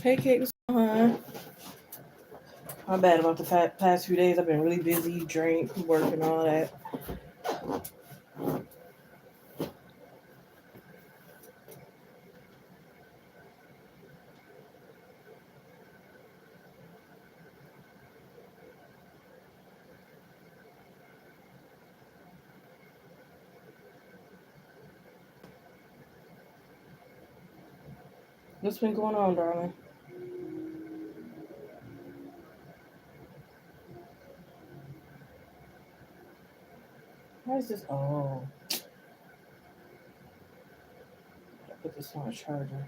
Hey, Kate, what's going on? My bad about the past few days. I've been really busy, drink, work, and all that. What's been going on, darling? Why is this? Oh, I put this on a charger.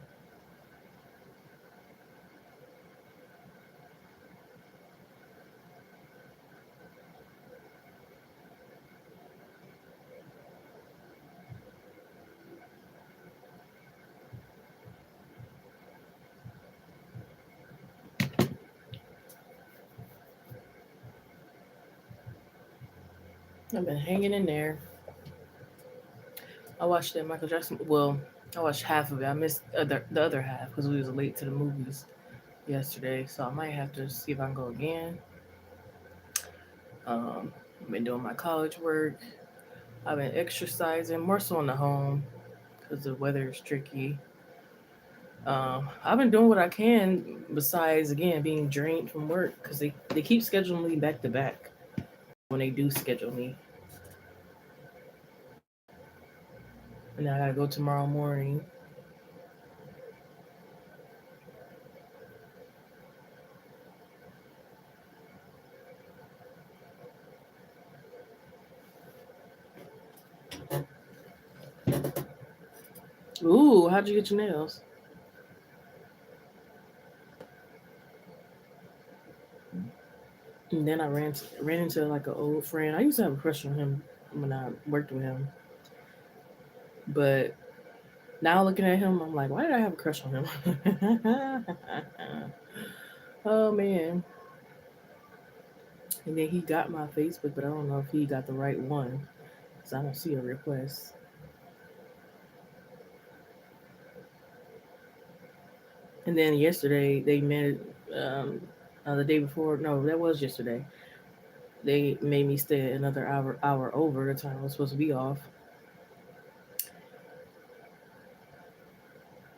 I've been hanging in there. I watched that Michael Jackson. Well, I watched half of it. I missed the other half because we was late to the movies yesterday. So I might have to see if I can go again. I've been doing my college work. I've been exercising more so in the home because the weather is tricky. I've been doing what I can besides again being drained from work because they keep scheduling me back to back when they do schedule me, and I gotta go tomorrow morning. Ooh, how'd you get your nails? And then I ran into like an old friend. I used to have a crush on him when I worked with him, but now looking at him, I'm like, why did I have a crush on him? Oh man! And then he got my Facebook, but I don't know if he got the right one because I don't see a request. And then yesterday they made um, the day before. No, that was yesterday. They made me stay another hour over the time I was supposed to be off.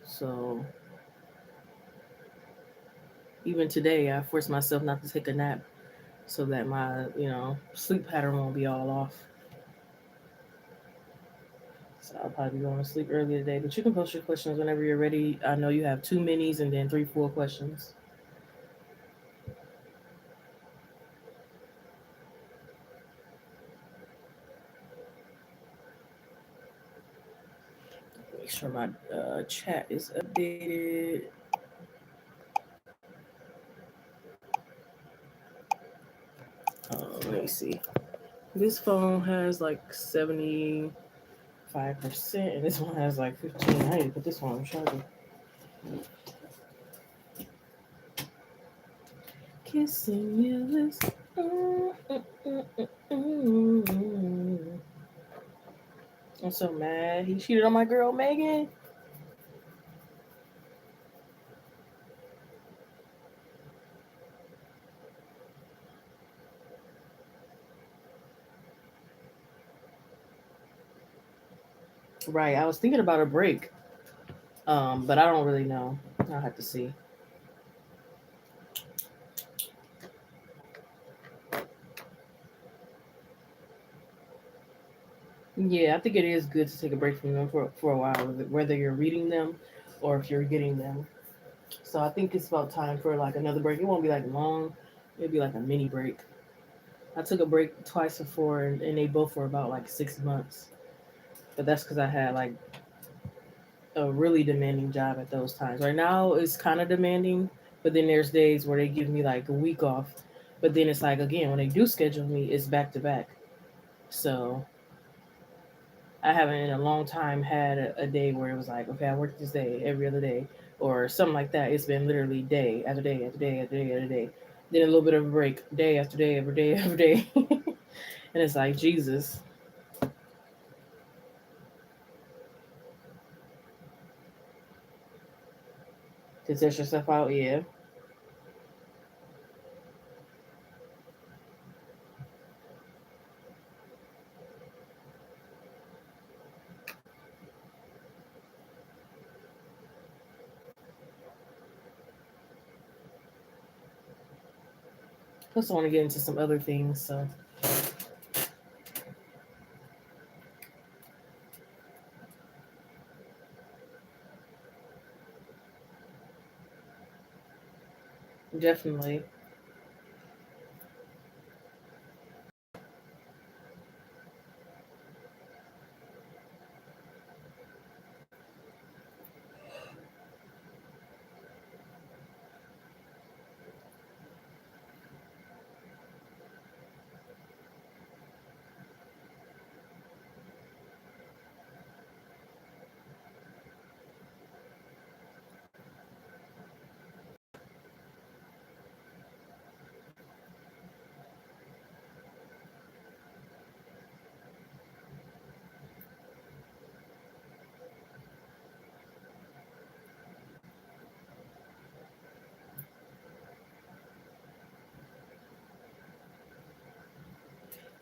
So even today, I forced myself not to take a nap so that my sleep pattern won't be all off. So I'll probably be going to sleep early today. But you can post your questions whenever you're ready. I know you have two minis and then three full questions. Make sure my chat is updated. Let me see. This phone has like 75%, and this one has like 15. I need to put this one on charger. Kissing you is. I'm so mad. He cheated on my girl Megan. Right. I was thinking about a break. But I don't really know. I'll have to see. Yeah, I think it is good to take a break from them for a while, whether you're reading them or if you're getting them. So I think it's about time for like another break. It won't be like long. It'll be like a mini break. I took a break twice before, and they both were about like 6 months. But that's because I had like a really demanding job at those times. Right now, it's kind of demanding, but then there's days where they give me like a week off. But then it's like again when they do schedule me, it's back to back. So I haven't in a long time had a day where it was like, okay, I work this day every other day or something like that. It's been literally day after day after day after day after day. Then a little bit of a break, day after day, every day every day. And it's like, Jesus, to test yourself out, yeah. Plus, I want to get into some other things, so definitely.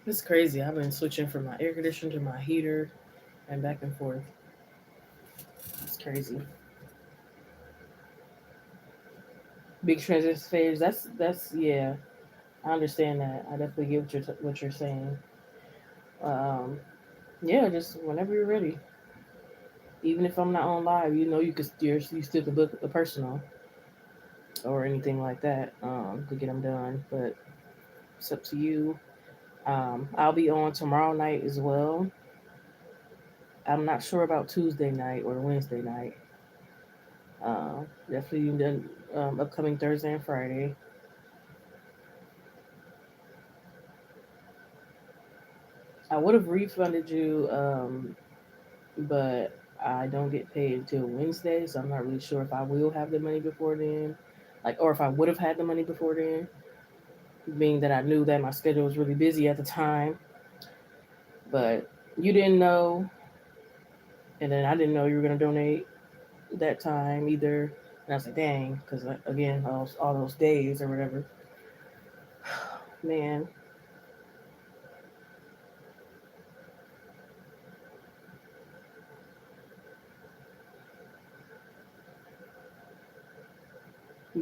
It's crazy. I've been switching from my air conditioner to my heater and back and forth. It's crazy. Big transition phase. That's yeah. I understand that. I definitely get what you're saying. Um, yeah, just whenever you're ready. Even if I'm not on live, you still can book a personal or anything like that to get them done. But it's up to you. I'll be on tomorrow night as well. I'm not sure about Tuesday night or Wednesday night. Definitely done upcoming Thursday and Friday. I would have refunded you, but I don't get paid until Wednesday, so I'm not really sure if I will have the money before then, like, or if I would have had the money before then, being that I knew that my schedule was really busy at the time. But you didn't know, and then I didn't know you were gonna donate that time either. And I was like, dang, because again, all those days or whatever, man,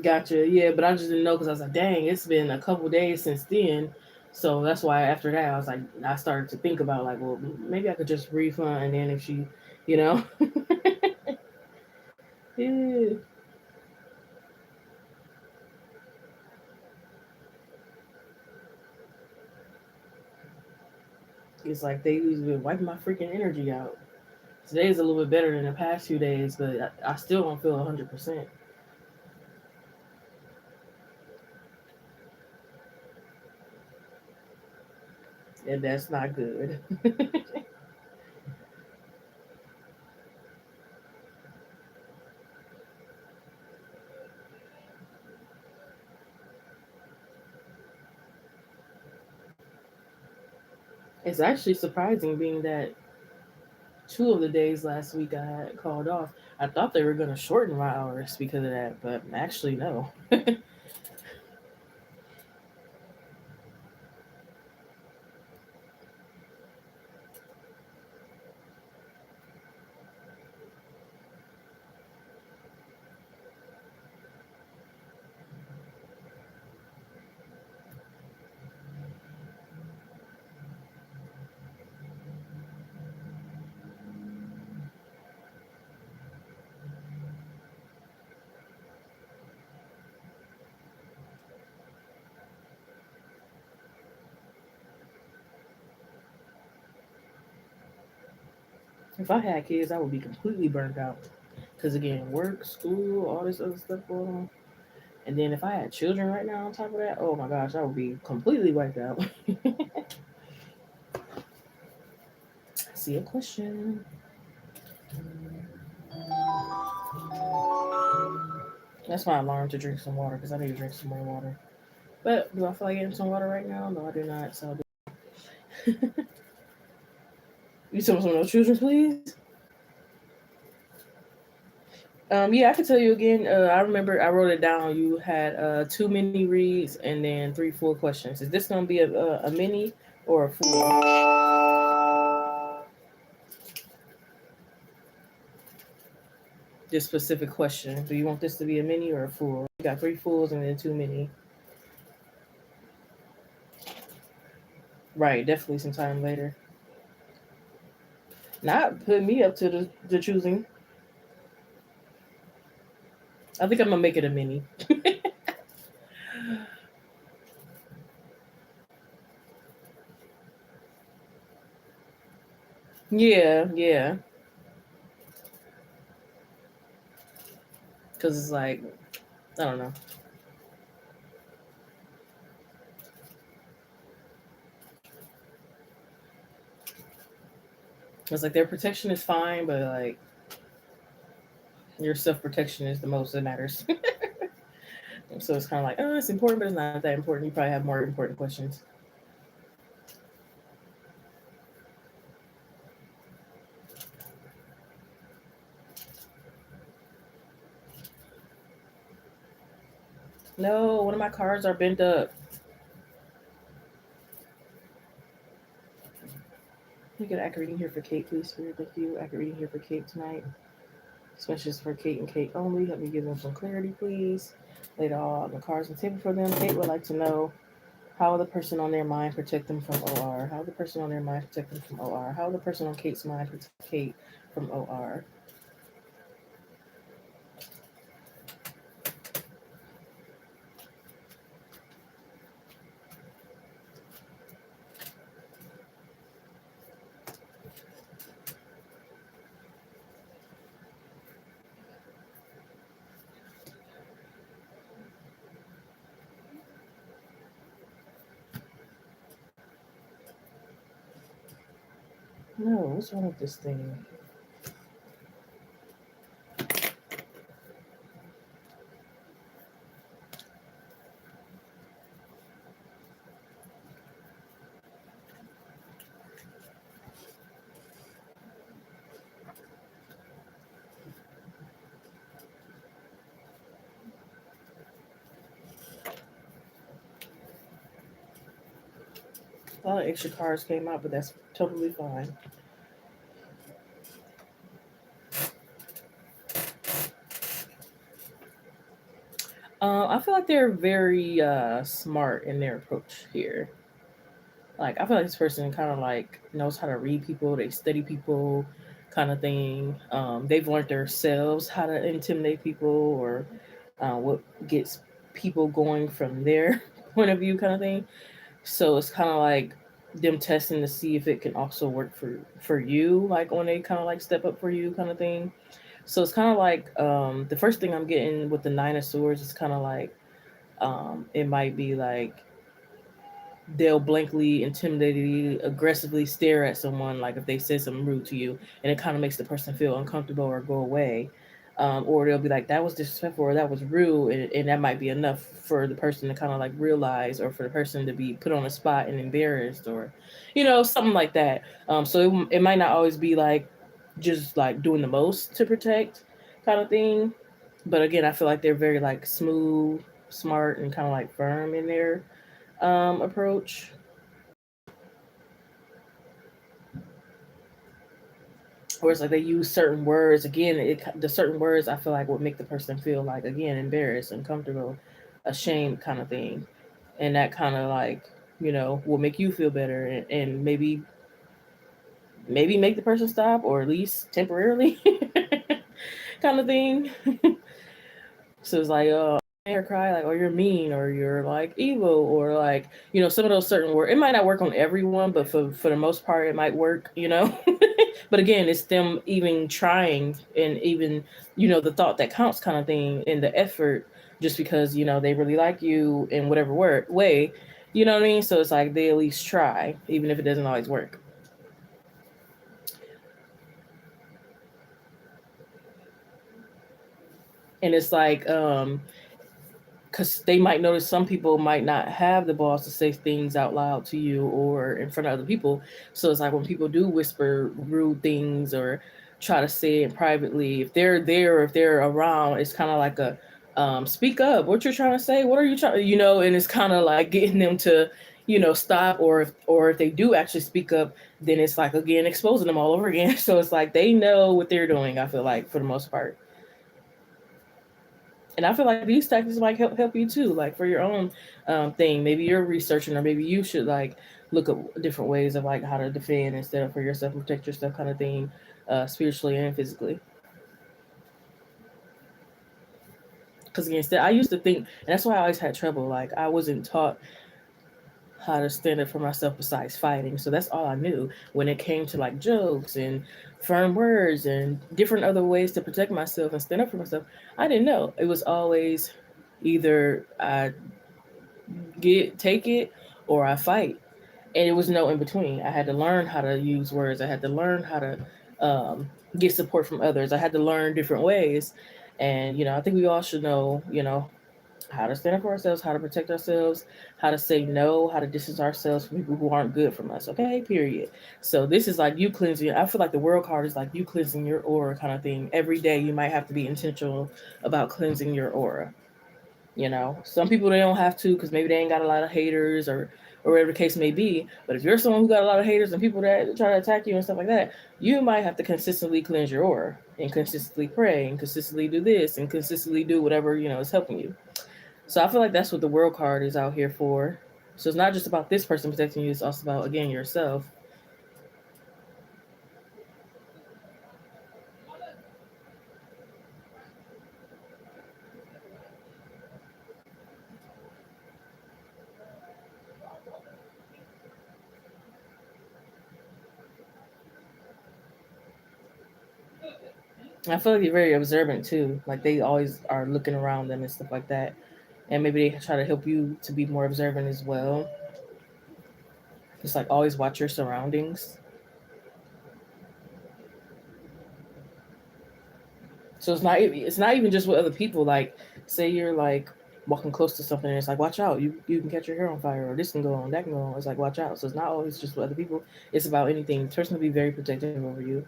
gotcha. Yeah, but I just didn't know because I was like, dang, it's been a couple days since then. So that's why after that, I was like, I started to think about like, well, maybe I could just refund, and then if she, you know, yeah, it's like they usually been wiping my freaking energy out. Today's a little bit better than the past few days, but I still don't feel 100%, and that's not good. It's actually surprising, being that two of the days last week I had called off. I thought they were going to shorten my hours because of that, but actually, no. If I had kids, I would be completely burnt out. Because again, work, school, all this other stuff going on. And then if I had children right now on top of that, oh my gosh, I would be completely wiped out. see a question. That's my alarm to drink some water because I need to drink some more water. But do I feel like getting some water right now? No, I do not. So you tell me some of those children, please. Yeah, I can tell you again. I remember I wrote it down. You had two mini reads and then three full questions. Is this gonna be a mini or a full? This specific question. Do you want this to be a mini or a full? You got three fulls and then two mini. Right, definitely some time later. Not put me up to the choosing. I think I'm gonna make it a mini. Yeah, yeah. Because it's like I don't know. It's like their protection is fine, but like your self protection is the most that matters. So it's kind of like, oh, it's important, but it's not that important. You probably have more important questions. No, one of my cards are bent up. Can you get an accurate reading here for Kate, please, Spirit? Thank you. Accurate reading here for Kate tonight. Especially for Kate and Kate only. Help me give them some clarity, please. Laid all the cards on the table for them. Kate would like to know how will the person on their mind protect them from OR? How will the person on their mind protect them from OR? How will the person on Kate's mind protect Kate from OR? No, what's wrong with this thing? A lot of extra cards came out, but that's totally fine. I feel like they're very smart in their approach here. Like I feel like this person kind of like knows how to read people, they study people, kind of thing. They've learned themselves how to intimidate people or what gets people going from their point of view, kind of thing. So it's kind of like them testing to see if it can also work for you, like when they kind of like step up for you, kind of thing. So it's kind of like the first thing I'm getting with the Nine of Swords is kind of like it might be like they'll blankly, intimidatingly, aggressively stare at someone, like if they said something rude to you, and it kind of makes the person feel uncomfortable or go away. Or they'll be like, that was disrespectful or that was rude. And that might be enough for the person to kind of like realize or for the person to be put on a spot and embarrassed or, something like that. So it might not always be like just like doing the most to protect kind of thing. But again, I feel like they're very like smooth, smart, and kind of like firm in their approach. Or it's like they use certain words again. The certain words I feel like would make the person feel like again embarrassed, uncomfortable, ashamed, kind of thing, and that kind of like will make you feel better and maybe make the person stop or at least temporarily, kind of thing. So it's like, oh, or cry like, or you're mean, or you're like evil, or like some of those certain words. It might not work on everyone, but for the most part, it might work. But again, it's them even trying and even the thought that counts, kind of thing, and the effort, just because they really like you in whatever way. You know what I mean? So it's like they at least try, even if it doesn't always work. And it's like, because they might notice some people might not have the balls to say things out loud to you or in front of other people. So it's like when people do whisper rude things or try to say it privately, if they're there or if they're around, it's kind of like a speak up. What you're trying to say? What are you trying? And it's kind of like getting them to stop, or if they do actually speak up, then it's like again exposing them all over again. So it's like they know what they're doing. I feel like for the most part. And I feel like these tactics might help you too, like for your own thing. Maybe you're researching, or maybe you should like look at different ways of like how to defend instead of for yourself and protect yourself, kind of thing, spiritually and physically. Because again, I used to think, and that's why I always had trouble. Like I wasn't taught how to stand up for myself besides fighting, so that's all I knew when it came to like jokes and firm words and different other ways to protect myself and stand up for myself. I didn't know it was always either I take it or I fight. And it was no in between. I had to learn how to use words. I had to learn how to get support from others. I had to learn different ways. And, I think we all should know, how to stand up for ourselves, how to protect ourselves, how to say no, how to distance ourselves from people who aren't good from us. Okay, period. So this is like you cleansing. I feel like the world card is like you cleansing your aura kind of thing. Every day you might have to be intentional about cleansing your aura. Some people they don't have to because maybe they ain't got a lot of haters or whatever the case may be. But if you're someone who got a lot of haters and people that try to attack you and stuff like that, you might have to consistently cleanse your aura and consistently pray and consistently do this and consistently do whatever is helping you. So I feel like that's what the world card is out here for. So it's not just about this person protecting you; it's also about again yourself. I feel like they're very observant too. Like they always are looking around them and stuff like that. And maybe they try to help you to be more observant as well. Just like always watch your surroundings. So it's not even just with other people. Like say you're like walking close to something and it's like watch out, you can catch your hair on fire or this can go on, that can go on. It's like watch out. So it's not always just with other people. It's about anything. The person to be very protective over you.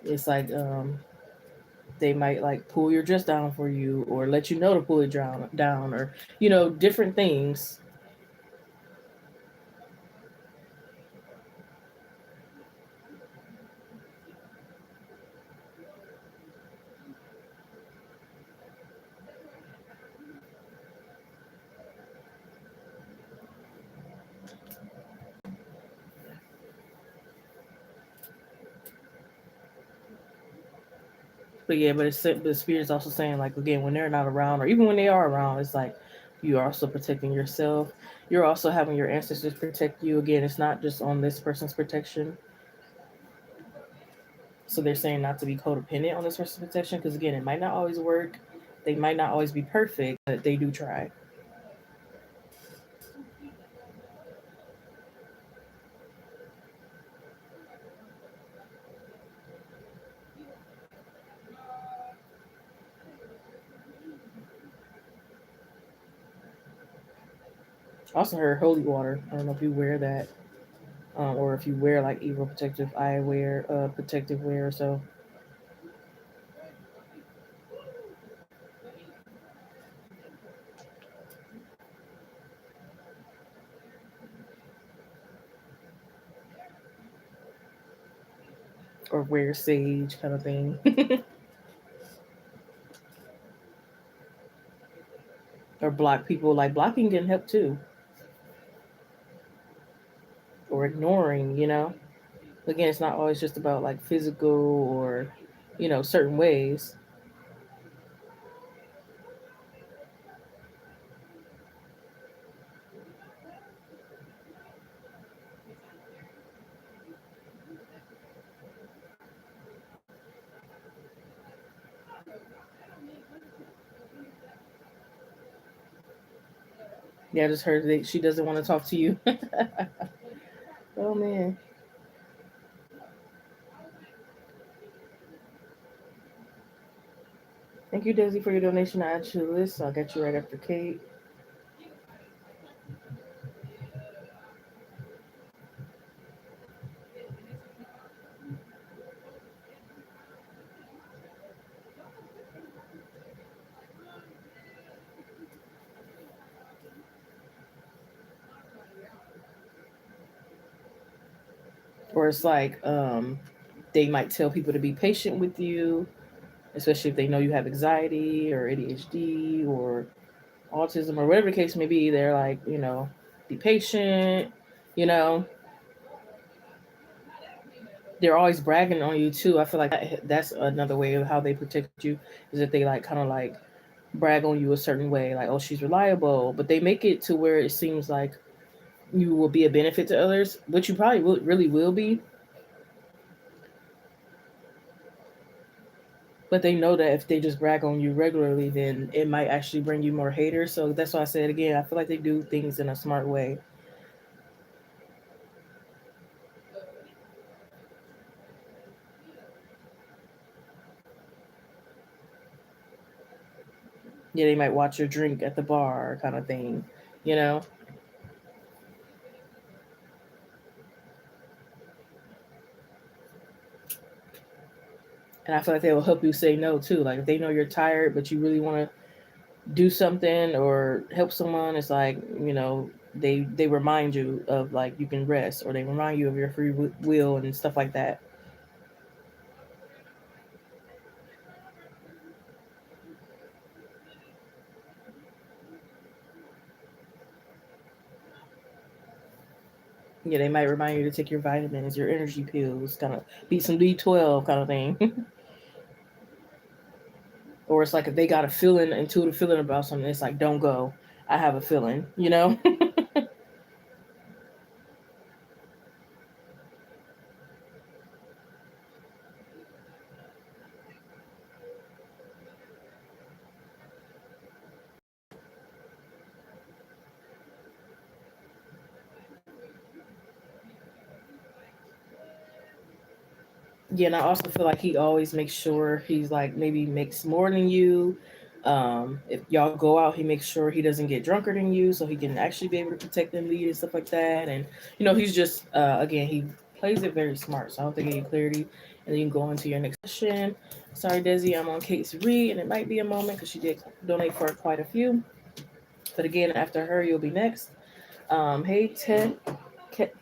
It's like they might like pull your dress down for you or let you know to pull it down or different things. But yeah, but the spirit's also saying like again when they're not around or even when they are around, it's like you are also protecting yourself. You're also having your ancestors protect you. Again, it's not just on this person's protection. So they're saying not to be codependent on this person's protection because again, it might not always work. They might not always be perfect, but they do try. I also heard holy water. I don't know if you wear that, or if you wear like evil protective eyewear, protective wear, or so, or wear sage kind of thing, or block people. Like blocking can help too, or ignoring. Again, it's not always just about like physical or certain ways. Yeah, I just heard that she doesn't want to talk to you. Oh man. Thank you, Desi, for your donation. I add you to the list. So I'll get you right after Kate. Or it's like they might tell people to be patient with you, especially if they know you have anxiety or ADHD or autism or whatever the case may be. They're like, be patient, you know. They're always bragging on you too. I feel like that's another way of how they protect you is that they like kind of like brag on you a certain way, like, oh, she's reliable, but they make it to where it seems like you will be a benefit to others, which you probably really will be. But they know that if they just brag on you regularly, then it might actually bring you more haters. So that's why I said again, I feel like they do things in a smart way. Yeah, they might watch your drink at the bar, kind of thing, you know. And I feel like they will help you say no too. Like if they know you're tired, but you really want to do something or help someone, it's like they remind you of like you can rest, or they remind you of your free will and stuff like that. Yeah, they might remind you to take your vitamins, your energy pills, kind of beat some B12 kind of thing. Or it's like if they got a feeling, intuitive feeling about something, it's like don't go. I have a feeling. Yeah, and I also feel like he always makes sure he's like maybe makes more than you. If y'all go out, he makes sure he doesn't get drunker than you, so he can actually be able to protect and lead and stuff like that. And he's just again he plays it very smart. So I don't think any clarity. And then you can go into your next question. Sorry, Desi, I'm on Kate's read, and it might be a moment because she did donate for quite a few. But again, after her, you'll be next. Hey,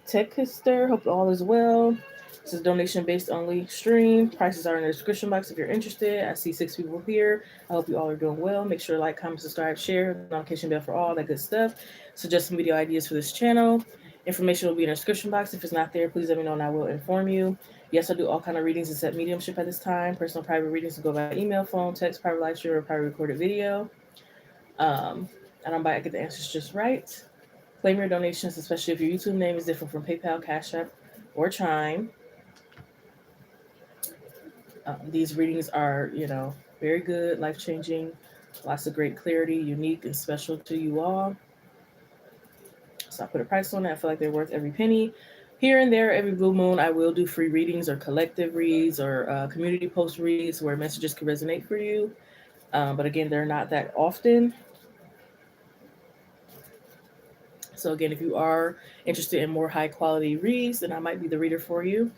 Techster, hope all is well. This is donation based only stream. Prices are in the description box if you're interested. I see 6 people here. I hope you all are doing well. Make sure to like, comment, subscribe, share, notification bell for all that good stuff. Suggest some video ideas for this channel. Information will be in the description box. If it's not there, please let me know and I will inform you. Yes, I do all kind of readings except mediumship at this time. Personal private readings will go by email, phone, text, private live stream, or private recorded video. Um, and I'm about to get the answers just right. Claim your donations, especially if your YouTube name is different from PayPal, Cash App, or Chime. These readings are, very good, life changing, lots of great clarity, unique and special to you all. So I put a price on it. I feel like they're worth every penny. Here and there, every blue moon, I will do free readings or collective reads or community post reads where messages can resonate for you. But again, they're not that often. So again, if you are interested in more high quality reads, then I might be the reader for you.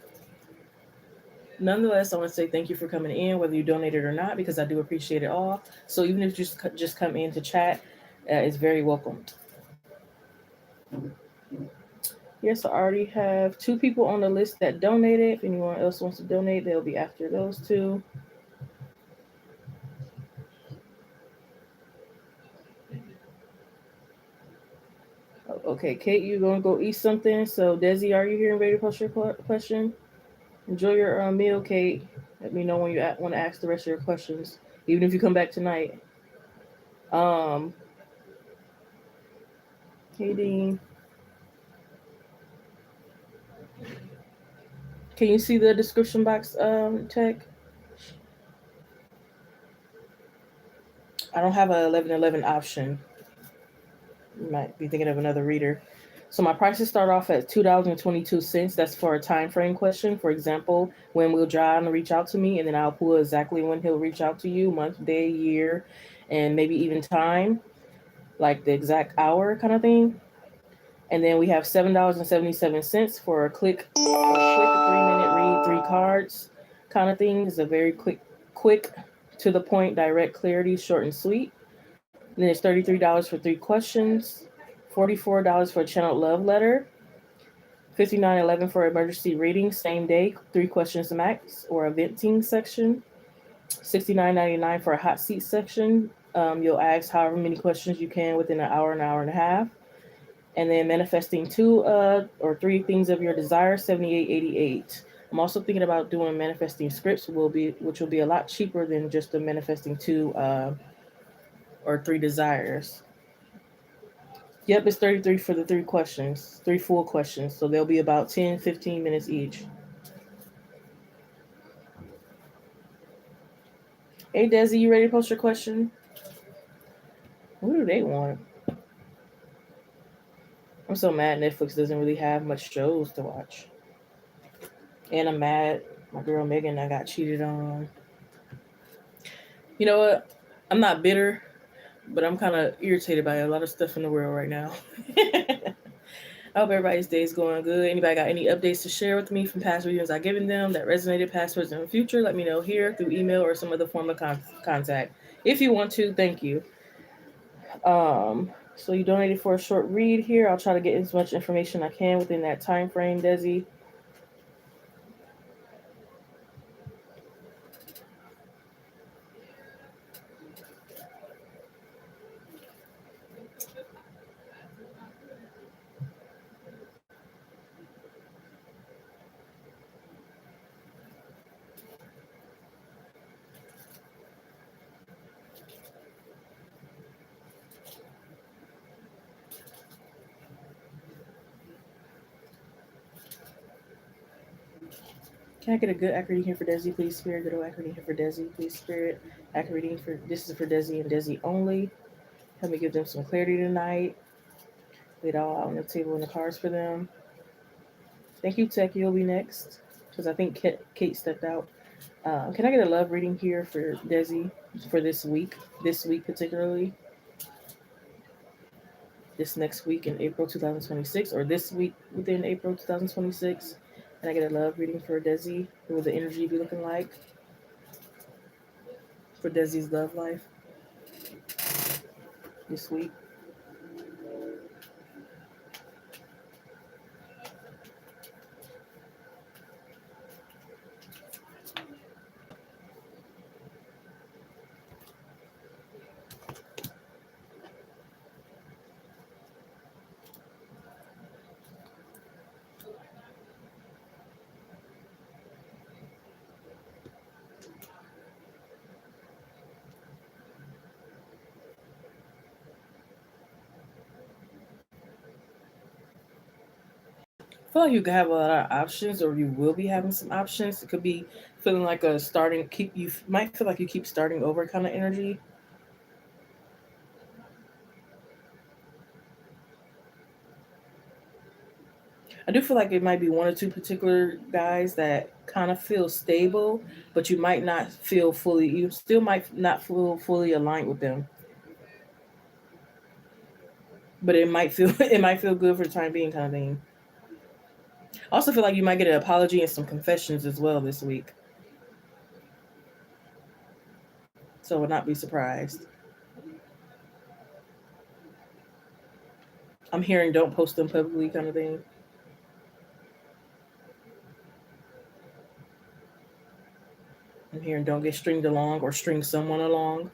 Nonetheless, I want to say thank you for coming in, whether you donated or not, because I do appreciate it all. So even if you just come in to chat, it's very welcome. Yes, I already have 2 people on the list that donated. If anyone else wants to donate, they'll be after those two. Okay, Kate, you're gonna go eat something. So Desi, are you here and ready to post your question? Enjoy your meal, Kate. Let me know when you want to ask the rest of your questions, even if you come back tonight. Um, Katie, can you see the description box, Tech? I don't have a 1111 option. You might be thinking of another reader. So my prices start off at $2.22. That's for a time frame question. For example, when will John reach out to me, and then I'll pull exactly when he'll reach out to you, month, day, year, and maybe even time, like the exact hour kind of thing. And then we have $7.77 for a quick 3 minute read, three cards kind of thing. It's a very quick, to the point, direct clarity, short and sweet. And then it's $33 for three questions, $44 for a channeled love letter, $59.11 for emergency reading, same day, three questions max, or a venting section, $69.99 for a hot seat section. You'll ask however many questions you can within an hour and a half. And then manifesting two or three things of your desire, $78.88. I'm also thinking about doing manifesting scripts, which will be a lot cheaper than just the manifesting two or three desires. Yep, it's 33 for the three questions, three full questions. So they'll be about 10, 15 minutes each. Hey, Desi, you ready to post your question? What do they want? I'm so mad Netflix doesn't really have much shows to watch. And I'm mad my girl Megan I got cheated on. You know what? I'm not bitter, but I'm kind of irritated by a lot of stuff in the world right now. I hope everybody's day is going good. Anybody got any updates to share with me from past readings I've given them that resonated past, present, and future? Let me know here through email or some other form of contact. If you want to, thank you. So you donated for a short read here. I'll try to get as much information I can within that time frame, Desi. Can I get a good accurate reading here for Desi, please, Spirit? Good accurate reading here for Desi, please, Spirit. Accurate reading for this is for Desi and Desi only. Help me give them some clarity tonight. Lay it all out on the table and the cards for them. Thank you, Tech. You'll be next because I think Kate stepped out. Can I get a love reading here for Desi for this week? This week particularly. This next week in April 2026, or this week within April 2026. Can I get a love reading for Desi? What will the energy be looking like for Desi's love life this week? I feel like you could have a lot of options, or you will be having some options. It could be feeling like a starting keep. You might feel like you keep starting over kind of energy. I do feel like it might be one or two particular guys that kind of feel stable, but you might not feel fully. You still might not feel fully aligned with them, but it might feel it might feel good for the time being, kind of thing. I also feel like you might get an apology and some confessions as well this week, so I would not be surprised. I'm hearing don't post them publicly, kind of thing. I'm hearing don't get stringed along or string someone along.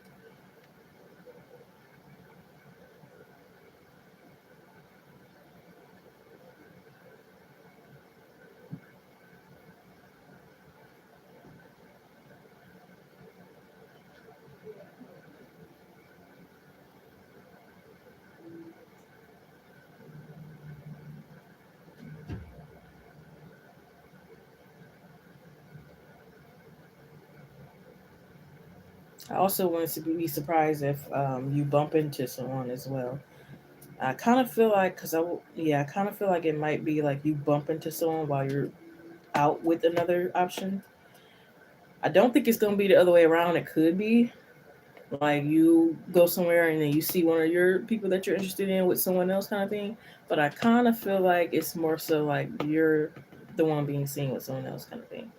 I also wanted to be surprised if you bump into someone as well. I kind of feel like, yeah, I kind of feel like it might be like you bump into someone while you're out with another option. I don't think it's gonna be the other way around. It could be like you go somewhere and then you see one of your people that you're interested in with someone else, kind of thing. But I kind of feel like it's more so like you're the one being seen with someone else, kind of thing.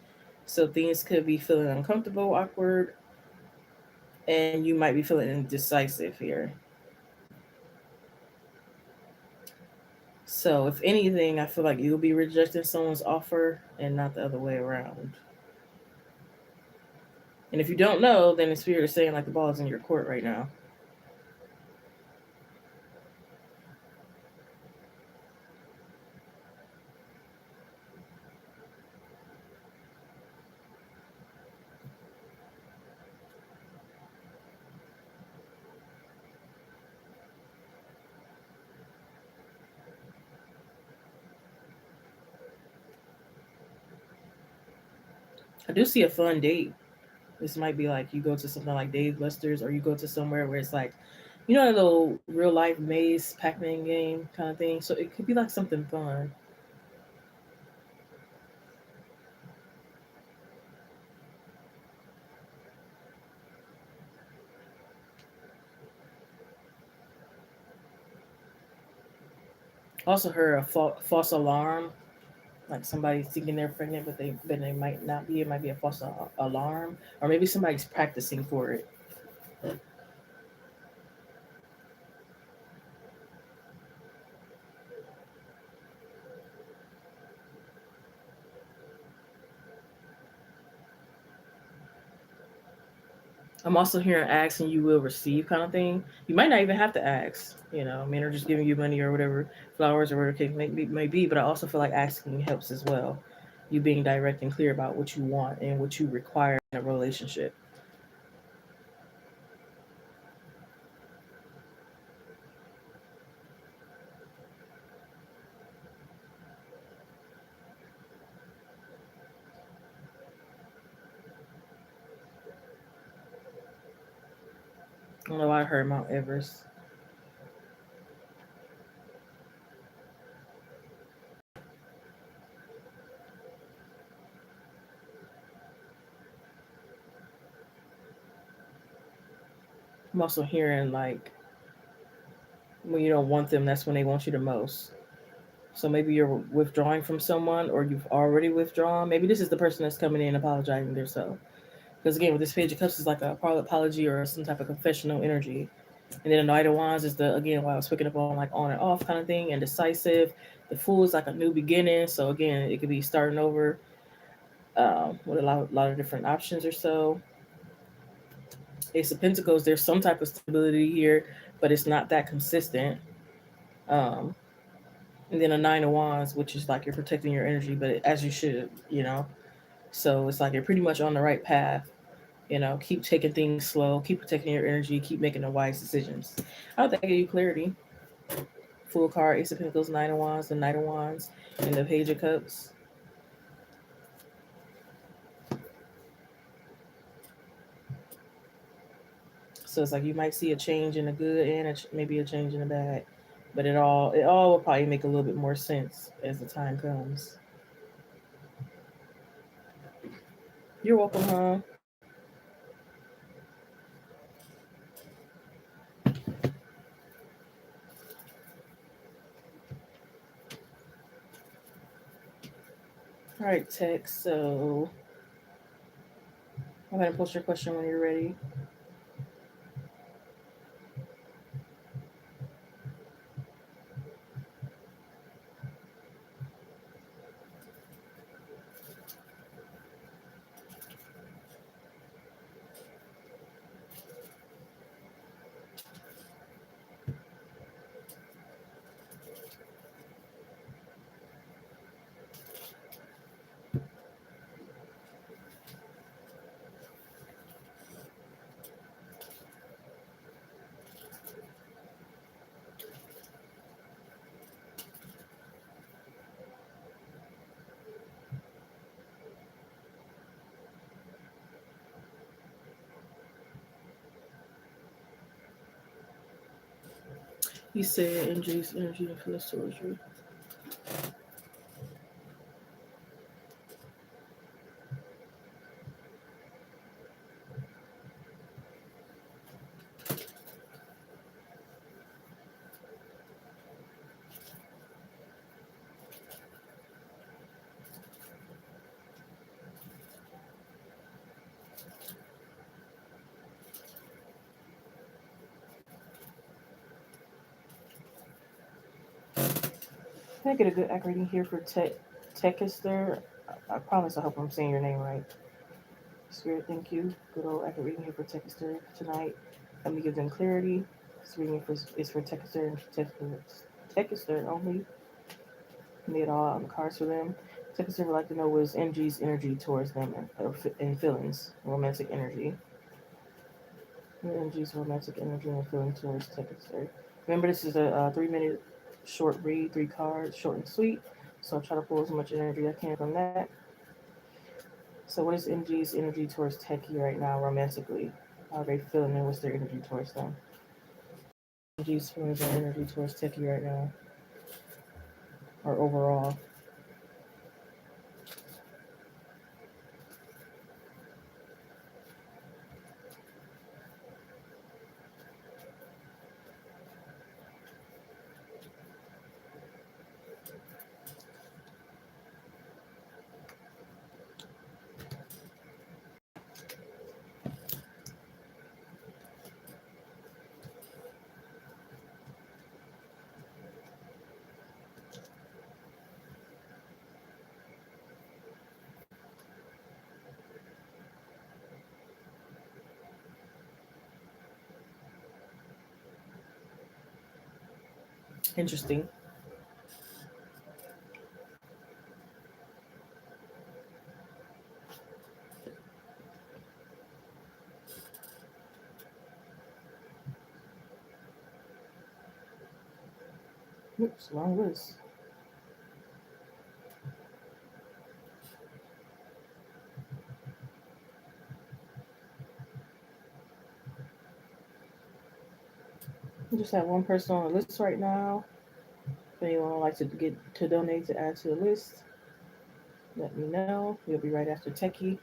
So things could be feeling uncomfortable, awkward, and you might be feeling indecisive here. So if anything, I feel like you'll be rejecting someone's offer and not the other way around. And if you don't know, then the spirit is saying like the ball is in your court right now. I do see a fun date. This might be like you go to something like Dave Lester's, or you go to somewhere where it's like, you know, a little real life maze Pac-Man game kind of thing. So it could be like something fun. Also heard a false alarm, like somebody's thinking they're pregnant, but they might not be. It might be a false alarm, or maybe somebody's practicing for it. I'm also hearing ask and you will receive kind of thing. You might not even have to ask. You know, men are just giving you money or whatever, flowers or whatever case may be. But I also feel like asking helps as well. You being direct and clear about what you want and what you require in a relationship. I don't know why I heard Mount Everest. I'm also hearing like when you don't want them, that's when they want you the most. So maybe you're withdrawing from someone or you've already withdrawn. Maybe this is the person that's coming in apologizing themselves. Because again, with this Page of Cups is like a apology or some type of confessional energy. And then the Knight of Wands is the again what I was picking up on like on and off kind of thing and decisive. The Fool is like a new beginning. So again, it could be starting over with a lot of different options or so. Ace of Pentacles, there's some type of stability here, but it's not that consistent. Um, and then a Nine of Wands, which is like you're protecting your energy, but as you should, you know. So it's like you're pretty much on the right path. You know, keep taking things slow, keep protecting your energy, keep making the wise decisions. I hope that gave you clarity. Full card, Ace of Pentacles, Nine of Wands, the Knight of Wands, and the Page of Cups. So it's like you might see a change in the good and maybe a change in the bad, but it all will probably make a little bit more sense as the time comes. You're welcome, huh? All right, Tex. So go ahead and post your question when you're ready. He said NG's energy influence towards you. Can I get a good accurate reading here for Techister? I promise I hope I'm saying your name right. Spirit, thank you. Good old accurate reading here for Techister tonight. Let me give them clarity. This reading is for Techister and Techister only. Lay it all out on the cards for them. Techister would like to know what is MG's energy towards them and feelings, romantic energy. MG's romantic energy and feeling towards Techister. Remember, this is a 3 minute short read, 3 cards, short and sweet. So I'll try to pull as much energy I can from that. So what is MG's energy towards Techie right now romantically? How are they feeling and what's their energy towards them? MG's feelings and energy towards Techie right now, or overall. Interesting. Oops, wrong list. We just have one person on the list right now. If anyone would like to get to donate to add to the list, let me know. We'll be right after Techie.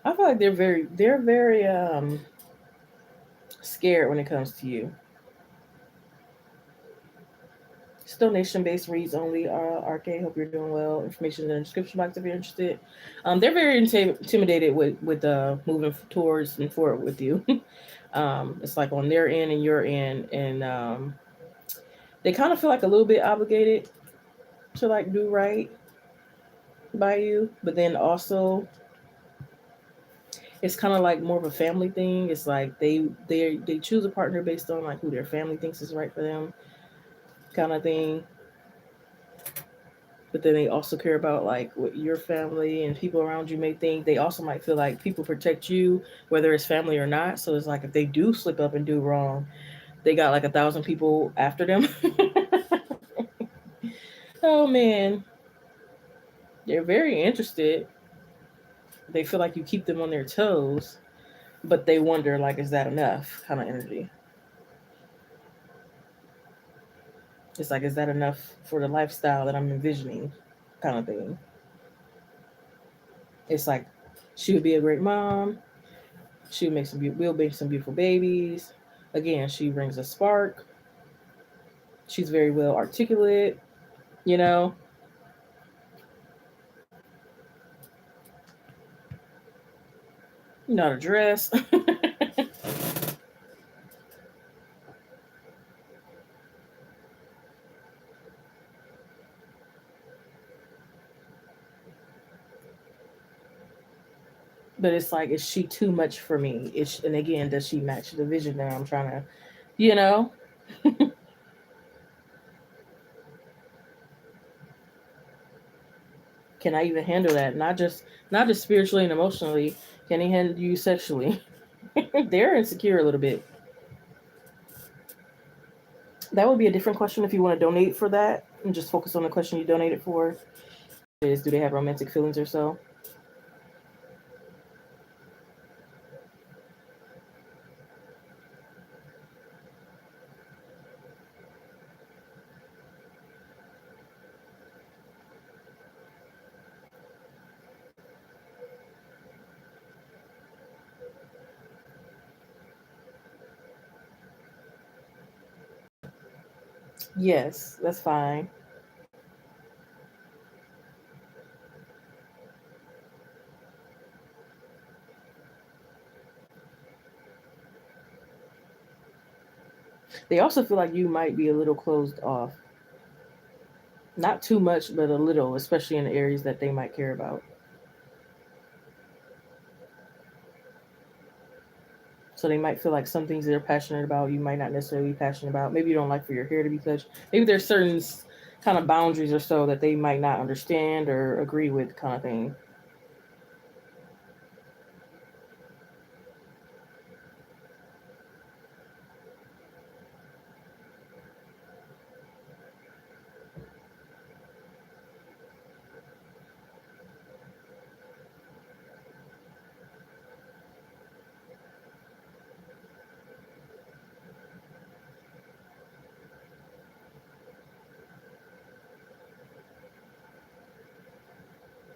I feel like they're very scared when it comes to you. It's donation based reads only. RK, hope you're doing well. Information in the description box if you're interested. They're very intimidated with moving towards and forward with you. It's like on their end and your end, and they kind of feel like a little bit obligated to like do right by you, but then also it's kind of like more of a family thing. It's like they choose a partner based on like who their family thinks is right for them, kind of thing. But then they also care about like what your family and people around you may think. They also might feel like people protect you, whether it's family or not. So it's like if they do slip up and do wrong, they got like 1,000 people after them. Oh man, they're very interested. They feel like you keep them on their toes, but they wonder like, is that enough? Kind of energy. It's like, is that enough for the lifestyle that I'm envisioning? Kind of thing. It's like she would be a great mom. She would make we'll make some beautiful babies. Again, she brings a spark. She's very well articulate. You know, not a dress. But it's like, is she too much for me? And again, does she match the vision that I'm trying to, you know? Can I even handle that? Not just spiritually and emotionally. Can he handle you sexually? They're insecure a little bit. That would be a different question if you want to donate for that and just focus on the question you donated for. Is do they have romantic feelings or so? Yes, that's fine. They also feel like you might be a little closed off. Not too much, but a little, especially in the areas that they might care about. So they might feel like some things they're passionate about, you might not necessarily be passionate about. Maybe you don't like for your hair to be touched. Maybe there's certain kind of boundaries or so that they might not understand or agree with, kind of thing.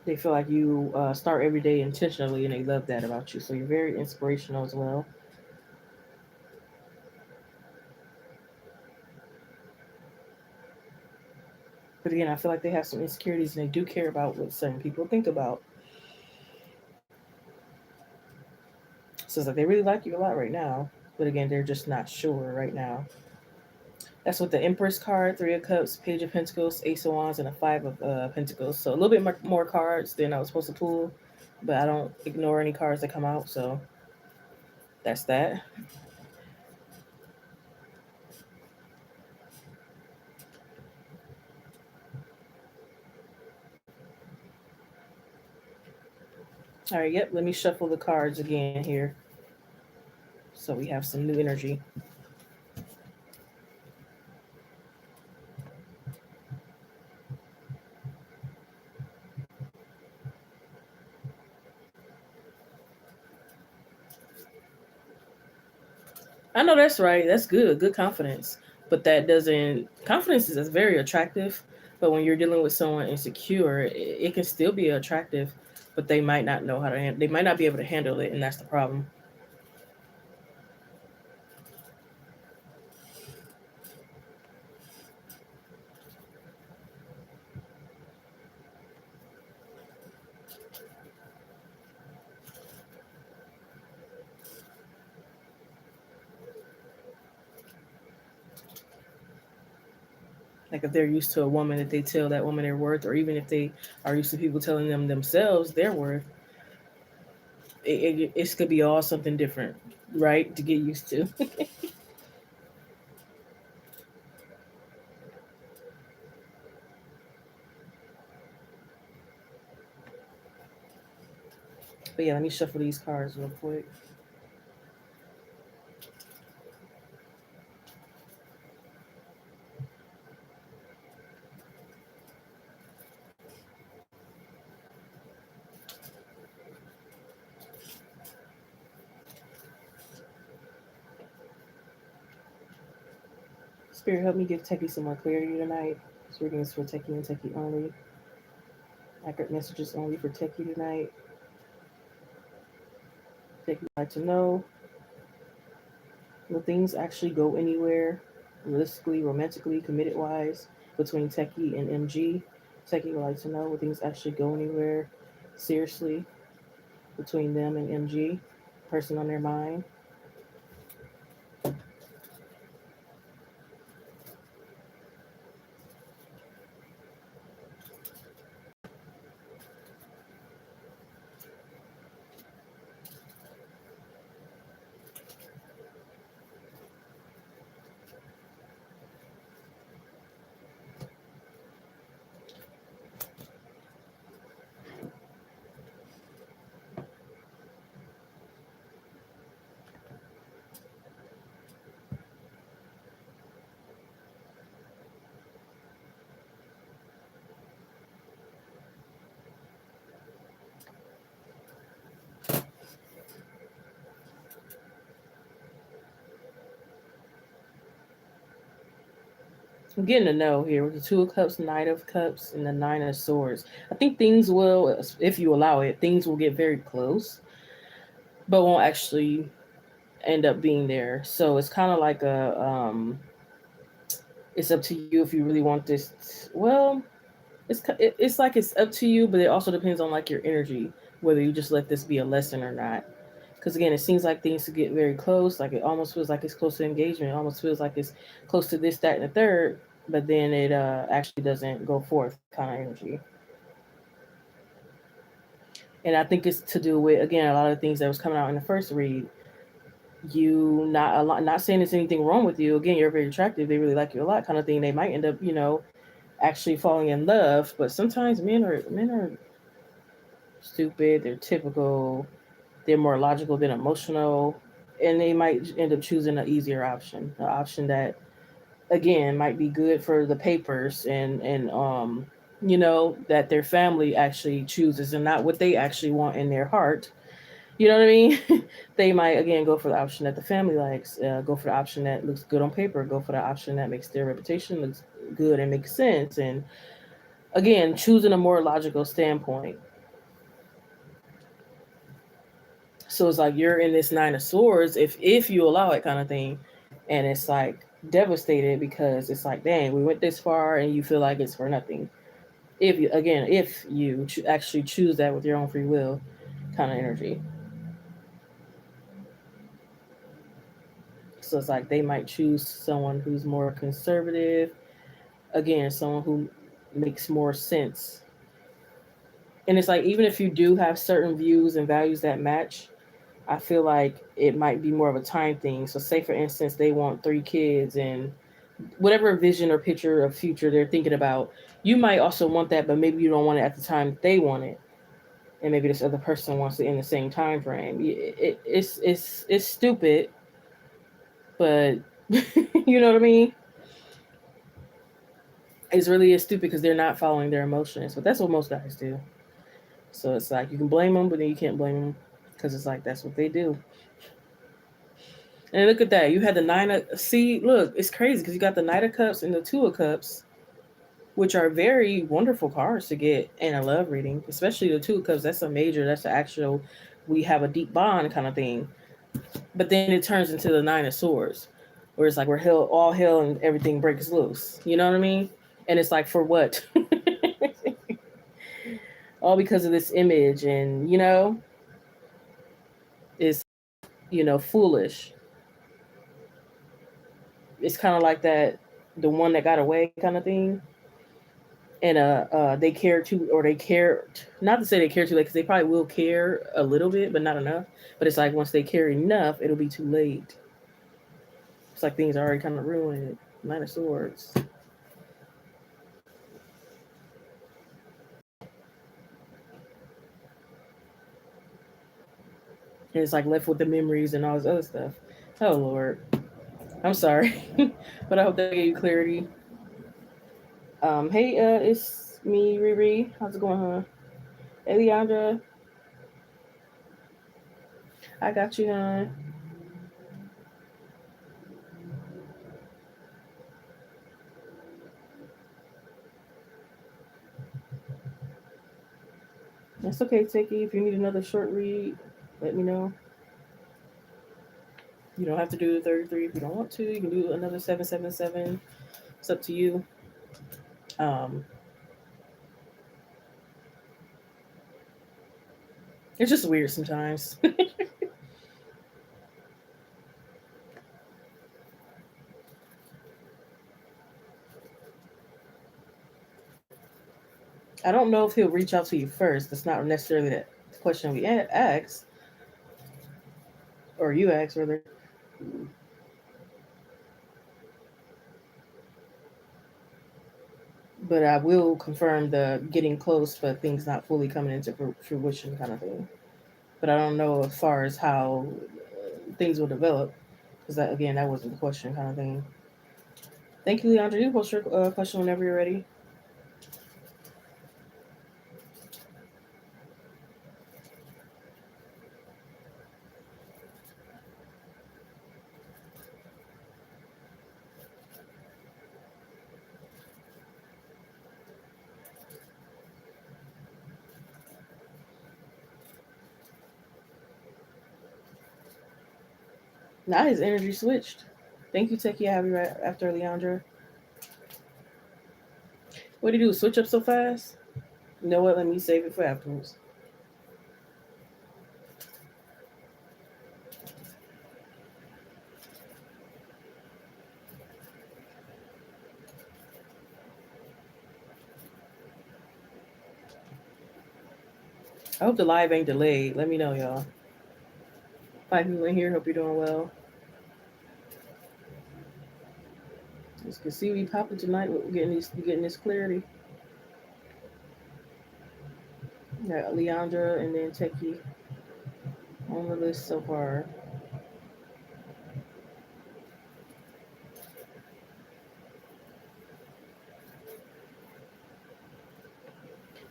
They feel like you start every day intentionally, and they love that about you. So you're very inspirational as well. But again, I feel like they have some insecurities, and they do care about what certain people think about. So it's like they really like you a lot right now, but again, they're just not sure right now. That's what the Empress card, Three of Cups, Page of Pentacles, Ace of Wands, and a Five of Pentacles. So a little bit more cards than I was supposed to pull, but I don't ignore any cards that come out. So that's that. All right, yep. Let me shuffle the cards again here, so we have some new energy. I know that's right. That's good. Good confidence. But that doesn't. Confidence is very attractive. But when you're dealing with someone insecure, it can still be attractive, but they might not know how to. They might not be able to handle it, and that's the problem. Like if they're used to a woman that they tell that woman their worth, or even if they are used to people telling them themselves their worth, it could be all something different, right? To get used to. But yeah, let me shuffle these cards real quick. Spirit, help me give Techie some more clarity tonight. This reading is for Techie and Techie only. Accurate messages only for Techie tonight. Techie would like to know, will things actually go anywhere, realistically, romantically, committed wise, between Techie and MG? Techie would like to know, will things actually go anywhere, seriously, between them and MG? Person on their mind. I'm getting to know here with the Two of Cups, Knight of Cups, and the Nine of Swords. I think things will, if you allow it, things will get very close, but won't actually end up being there. So it's kind of like it's up to you if you really want this. Well, it's like it's up to you, but it also depends on like your energy, whether you just let this be a lesson or not. Because again, it seems like things to get very close. Like it almost feels like it's close to engagement. It almost feels like it's close to this, that, and the third. But then it actually doesn't go forth, kind of energy. And I think it's to do with again a lot of things that was coming out in the first read. You not a lot, not saying there's anything wrong with you. Again, you're very attractive. They really like you a lot, kind of thing. They might end up, actually falling in love. But sometimes men are stupid. They're typical. They're more logical than emotional, and they might end up choosing an easier option, an option that again might be good for the papers and that their family actually chooses and not what they actually want in their heart. You know what I mean? They might again go for the option that the family likes, go for the option that looks good on paper, go for the option that makes their reputation looks good and makes sense, and again choosing a more logical standpoint. So it's like you're in this Nine of Swords, if you allow it, kind of thing, and it's like devastated because it's like, dang, we went this far, and you feel like it's for nothing. If you actually choose that with your own free will, kind of energy. So it's like they might choose someone who's more conservative. Again, someone who makes more sense. And it's like even if you do have certain views and values that match, I feel like it might be more of a time thing. So say for instance they want 3 kids and whatever vision or picture of future they're thinking about, you might also want that, but maybe you don't want it at the time they want it. And maybe this other person wants it in the same time frame. It's stupid, but you know what I mean? It's really is stupid because they're not following their emotions. But that's what most guys do. So it's like you can blame them, but then you can't blame them because it's like that's what they do. And look at that. You had the nine of see, look, it's crazy because you got the Knight of Cups and the Two of Cups, which are very wonderful cards to get in a love reading, especially the Two of Cups. That's a major. That's an actual. We have a deep bond kind of thing. But then it turns into the Nine of Swords, where it's like we're hell, all hell, and everything breaks loose. You know what I mean? And it's like for what? All because of this image, and it's foolish. It's kind of like that, the one that got away kind of thing. And they care too, or they care not to say they care too late, because they probably will care a little bit, but not enough. But it's like once they care enough, it'll be too late. It's like things are already kind of ruined. Nine of Swords. And it's like left with the memories and all this other stuff. Oh Lord, I'm sorry, but I hope that gave you clarity. Hey, it's me, Riri. How's it going, huh? Hey, Leandra, I got you, huh? That's okay, Tiki. If you need another short read, let me know. You don't have to do the 33 if you don't want to. You can do another 777. It's up to you. Um, it's just weird sometimes. I don't know if he'll reach out to you first. That's not necessarily the question we asked, or you asked, rather. But I will confirm the getting close, but things not fully coming into fruition kind of thing. But I don't know as far as how things will develop, because that again, that wasn't the question kind of thing. Thank you, Leandra. You post your question whenever you're ready. Now his energy switched. Thank you, Techie. I'll be right after Leandra. What did he do? Switch up so fast? You know what? Let me save it for afterwards. I hope the live ain't delayed. Let me know, y'all. 5 people in here. Hope you're doing well. As you can see, we popping tonight. We're getting this clarity. Got Leandra and then Techie on the list so far.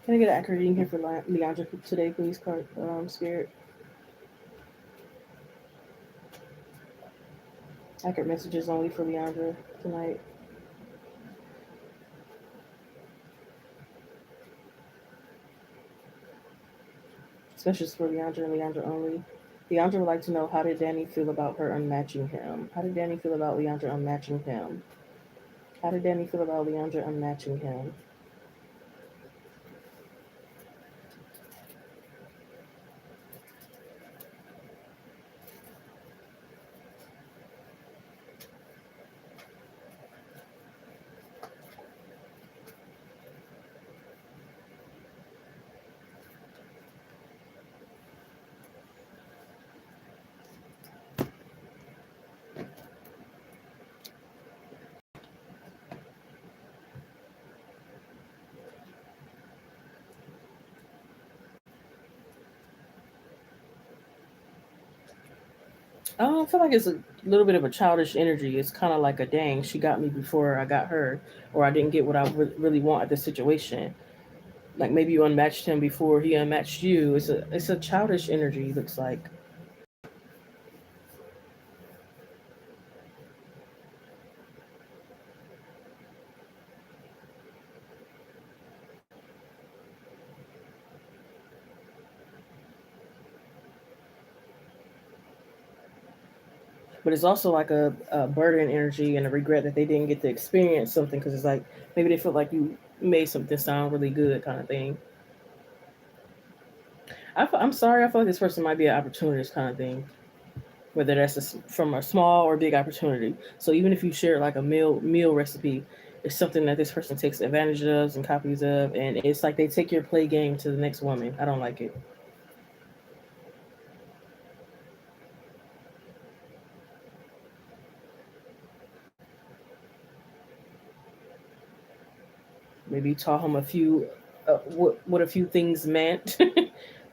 Can I get an accurate reading here for Leandra today, please, Spirit? Accurate messages only for Leandra tonight. Especially for Leandra and Leandra only. Leandra would like to know, how did Danny feel about her unmatching him? How did Danny feel about Leandra unmatching him? How did Danny feel about Leandra unmatching him? I feel like it's a little bit of a childish energy. It's kind of like a, dang, she got me before I got her, or I didn't get what I really want at the situation. Like maybe you unmatched him before he unmatched you. It's a childish energy. Looks like. But it's also like a burden energy and a regret that they didn't get to experience something, because it's like maybe they feel like you made something sound really good, kind of thing. I'm sorry. I feel like this person might be an opportunist, kind of thing. Whether that's from a small or big opportunity. So even if you share like a meal recipe, it's something that this person takes advantage of and copies of, and it's like they take your play game to the next woman. I don't like it. Maybe taught him a few, what a few things meant,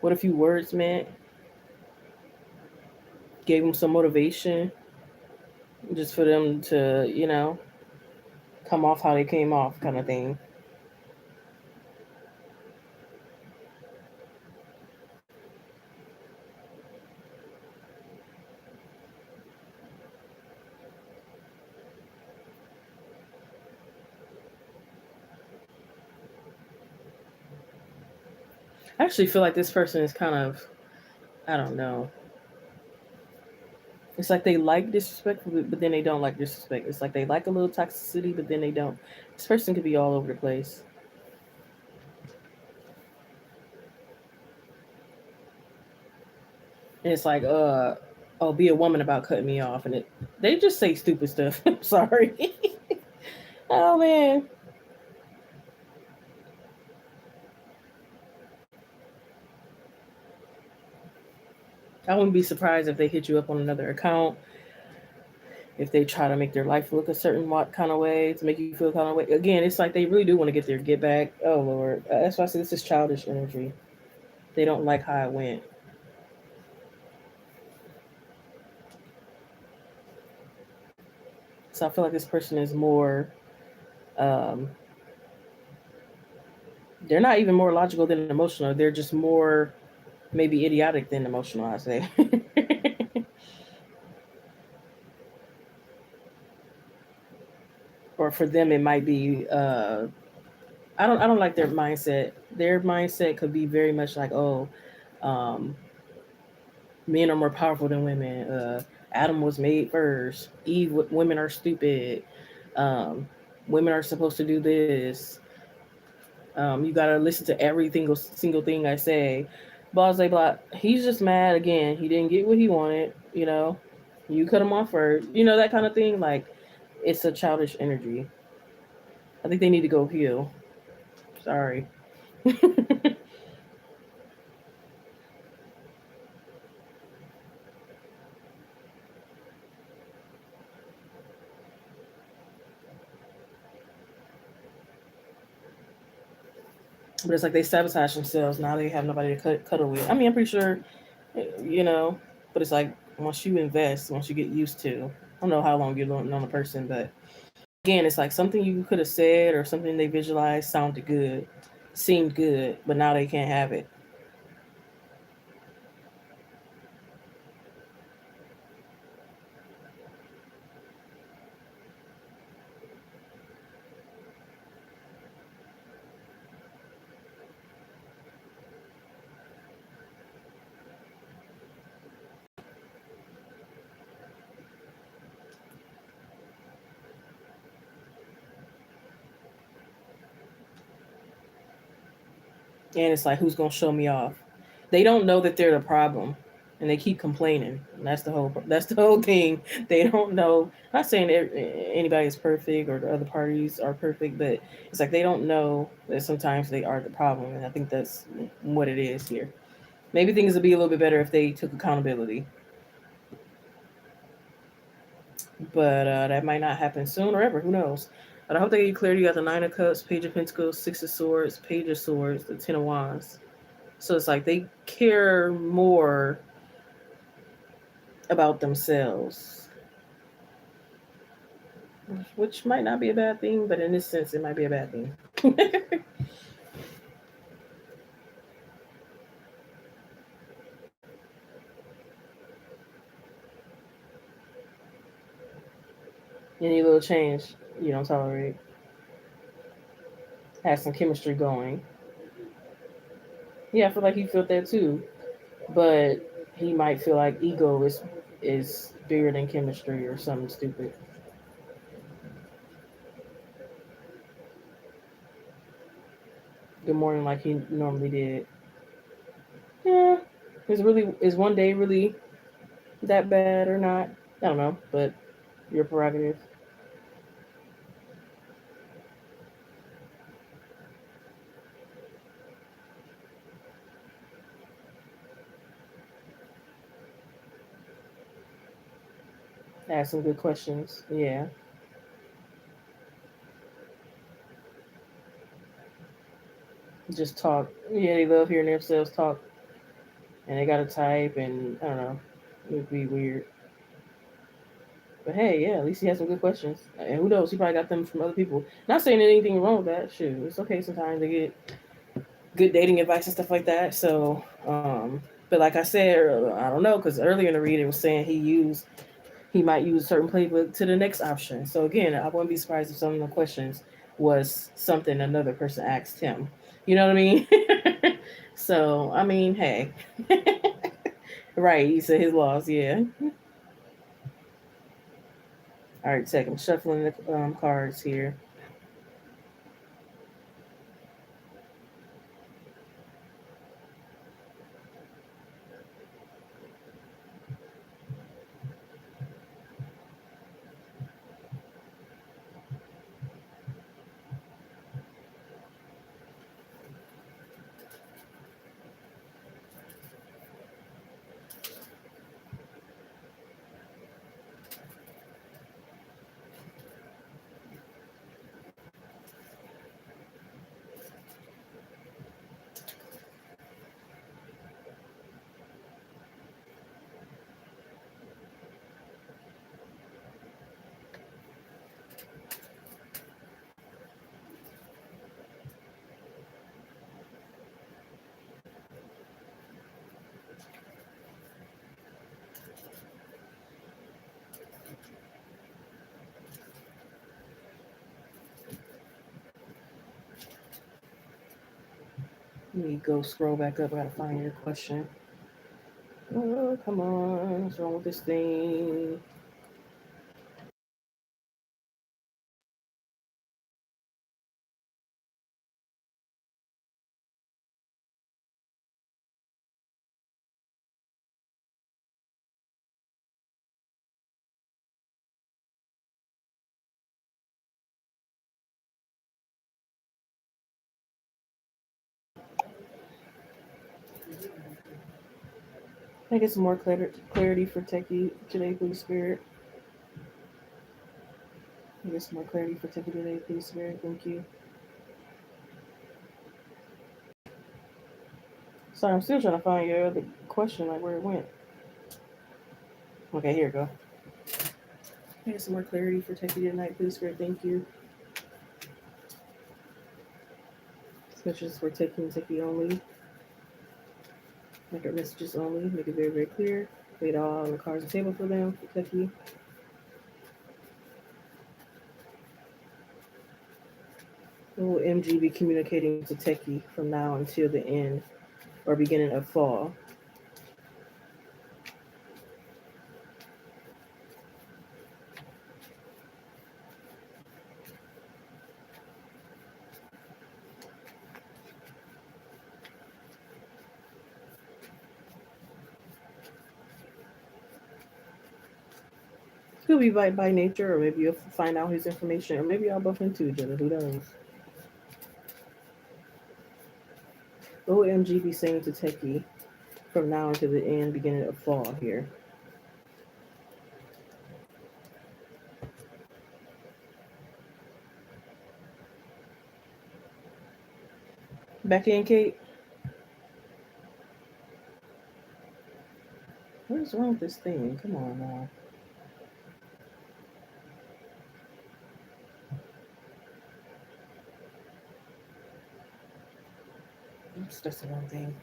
what a few words meant. Gave him some motivation, just for them to come off how they came off, kind of thing. I actually feel like this person is kind of, I don't know. It's like they like disrespect, but then they don't like disrespect. It's like they like a little toxicity, but then they don't. This person could be all over the place. And it's like, oh, be a woman about cutting me off. And they just say stupid stuff. I'm sorry. Oh, man. I wouldn't be surprised if they hit you up on another account, if they try to make their life look a certain kind of way to make you feel kind of way. Again, it's like they really do want to get their get back. Oh, Lord. That's why I say this is childish energy. They don't like how it went. So I feel like this person is more, um, they're not even more logical than emotional. They're just more maybe idiotic than emotional, I say. Or for them, it might be. I don't like their mindset. Their mindset could be very much like, oh, um, men are more powerful than women. Adam was made first. Eve, women are stupid. Um, women are supposed to do this. You gotta listen to every single thing I say. Blah blah blah. He's just mad again. He didn't get what he wanted. You cut him off first. That kind of thing. Like, it's a childish energy. I think they need to go heal. Sorry. But it's like they sabotage themselves. Now they have nobody to cuddle with. I mean, I'm pretty sure, you know, but it's like once you invest, once you get used to, I don't know how long you've known a person, but again, it's like something you could have said or something they visualized sounded good, seemed good, but now they can't have it. And it's like, who's gonna show me off? They don't know that they're the problem, and they keep complaining. And that's the whole. That's the whole thing. They don't know. I'm not saying anybody is perfect or the other parties are perfect, but it's like they don't know that sometimes they are the problem, and I think that's what it is here. Maybe things would be a little bit better if they took accountability, but that might not happen soon or ever. Who knows? But I hope they get clarity. You got the Nine of Cups, Page of Pentacles, Six of Swords, Page of Swords, the Ten of Wands. So it's like they care more about themselves, which might not be a bad thing, but in this sense, it might be a bad thing. Any little change you don't tolerate. Have some chemistry going. Yeah, I feel like he felt that too, but he might feel like ego is bigger than chemistry or something stupid. Good morning, like he normally did. Yeah, is one day really that bad or not? I don't know, but your prerogative. Ask some good questions. Yeah, just talk. Yeah, they love hearing themselves talk, and they gotta type, and I don't know, it would be weird. But hey, yeah, at least he has some good questions, and who knows, he probably got them from other people. Not saying anything wrong with that. Shoot, it's okay sometimes to get good dating advice and stuff like that. So, but like I said, I don't know, because earlier in the read it was saying he might use a certain playbook to the next option. So again, I wouldn't be surprised if some of the questions was something another person asked him. You know what I mean? So I mean, hey, right? He said his laws. Yeah. All right, check. I'm shuffling the cards here. Let me go scroll back up. I gotta find your question. Come on. What's wrong with this thing? Can I get some more clarity for Techie today, please, Spirit? Can I get some more clarity for Techie today, please, Spirit? Thank you. Sorry, I'm still trying to find your other question, like where it went. Okay, here we go. Can I get some more clarity for Techie tonight, please, Spirit? Thank you. Messages for Techie only. Make our messages only. Make it very, very clear. Lay it all on the cards and table for them, for Techie. Will MG be communicating to Techie from now until the end or beginning of fall? He'll be by nature, or maybe you'll find out his information, or maybe y'all bump into each other. Who knows? What will MG be saying to Techie from now until the end, beginning of fall here? Back in, Kate. What is wrong with this thing? Come on now. That's the wrong thing.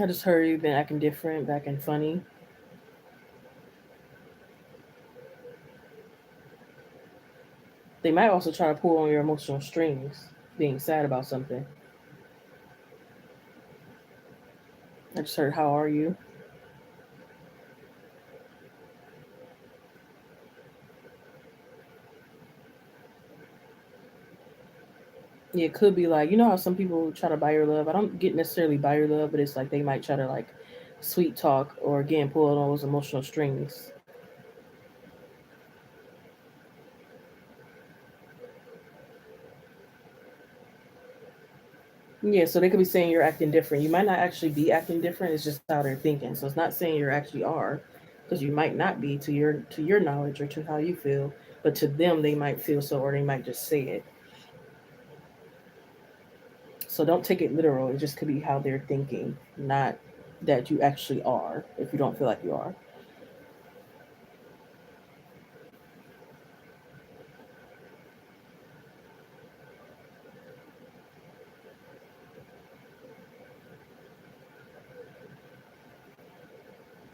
I just heard you've been acting different, acting funny. They might also try to pull on your emotional strings, being sad about something. I just heard, how are you? Yeah, it could be like, you know how some people try to buy your love? I don't get necessarily buy your love, but it's like they might try to like sweet talk or again pull on those emotional strings. Yeah, so they could be saying you're acting different. You might not actually be acting different. It's just how they're thinking. So it's not saying you actually are, because you might not be to your knowledge or to how you feel, but to them they might feel so, or they might just say it. So don't take it literal. It just could be how they're thinking, not that you actually are. If you don't feel like you are.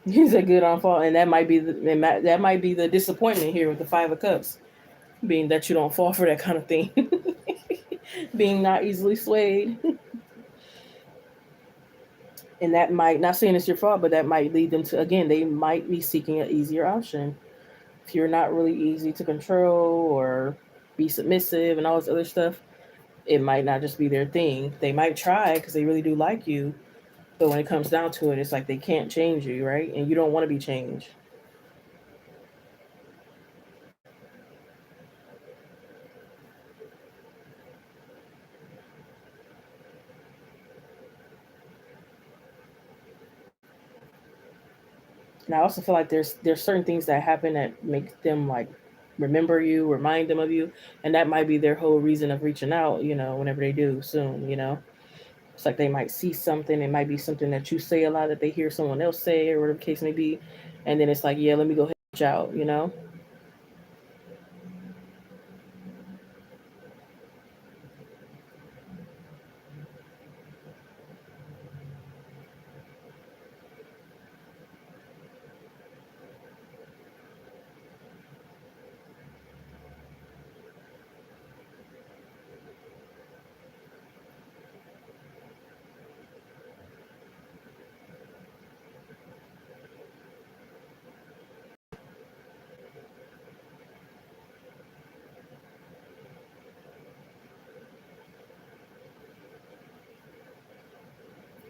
He's a good on fall, and that might be the disappointment here with the Five of Cups, being that you don't fall for that kind of thing, being not easily swayed. And that might, not saying it's your fault, but that might lead them to, again, they might be seeking an easier option. If you're not really easy to control or be submissive and all this other stuff, it might not just be their thing. They might try because they really do like you, but when it comes down to it, it's like they can't change you, right? And you don't want to be changed. And I also feel like there's certain things that happen that make them like remember you, remind them of you, and that might be their whole reason of reaching out. Whenever they do soon. It's like they might see something. It might be something that you say a lot that they hear someone else say, or whatever the case may be. And then it's like, yeah, let me go ahead and reach out, you know?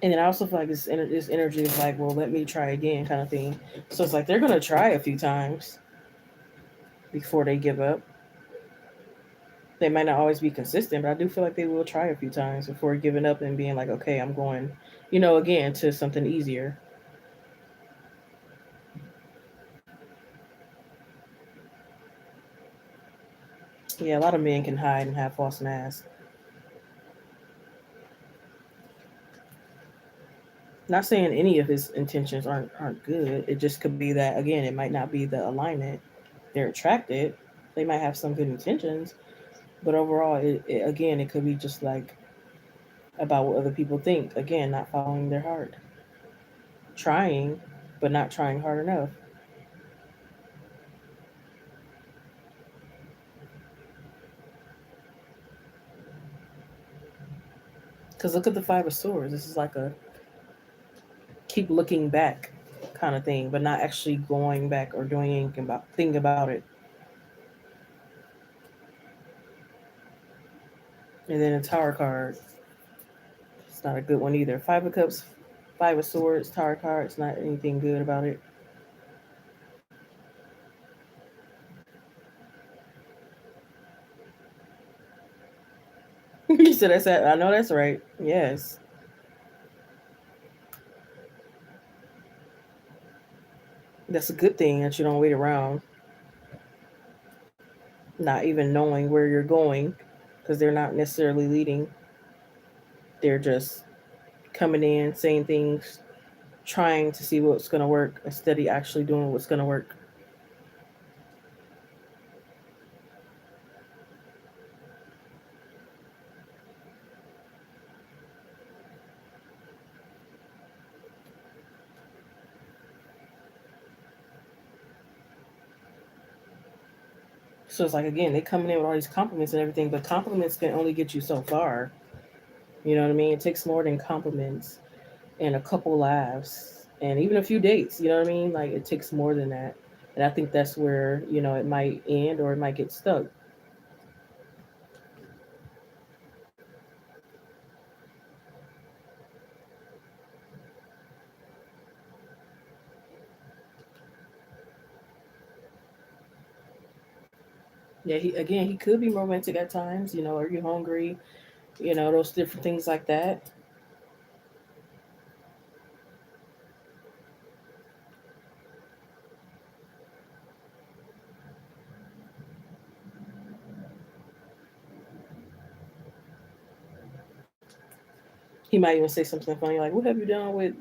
And then I also feel like this energy is like, well, let me try again, kind of thing. So it's like they're gonna try a few times before they give up. They might not always be consistent, but I do feel like they will try a few times before giving up and being like, okay, I'm going, again to something easier. Yeah, a lot of men can hide and have false masks. Not saying any of his intentions aren't good. It just could be that again, it might not be the alignment. They're attracted. They might have some good intentions, but overall, again, it could be just like about what other people think. Again, not following their heart, trying, but not trying hard enough. Because look at the Five of Swords. This is like a keep looking back kind of thing, but not actually going back or doing anything about it. And then a Tower card. It's not a good one either. Five of Cups, Five of Swords, Tower card. It's not anything good about it. You said that's that. I know that's right. Yes, that's a good thing that you don't wait around, not even knowing where you're going, because they're not necessarily leading. They're just coming in, saying things, trying to see what's going to work instead of actually doing what's going to work. So it's like again, they coming in with all these compliments and everything, but compliments can only get you so far. You know what I mean? It takes more than compliments and a couple laughs and even a few dates. You know what I mean? Like it takes more than that. And I think that's where it might end or it might get stuck. Yeah, he could be romantic at times. Are you hungry? Those different things like that. He might even say something funny like, "What have you done with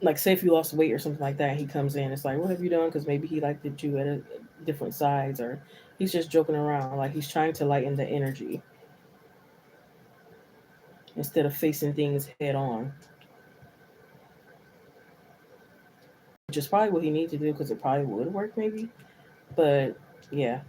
like say if you lost weight or something like that, he comes in. It's like, what have you done? Because maybe he liked that you at different sides, or he's just joking around. Like he's trying to lighten the energy instead of facing things head on, which is probably what he needs to do because it probably would work maybe. But yeah,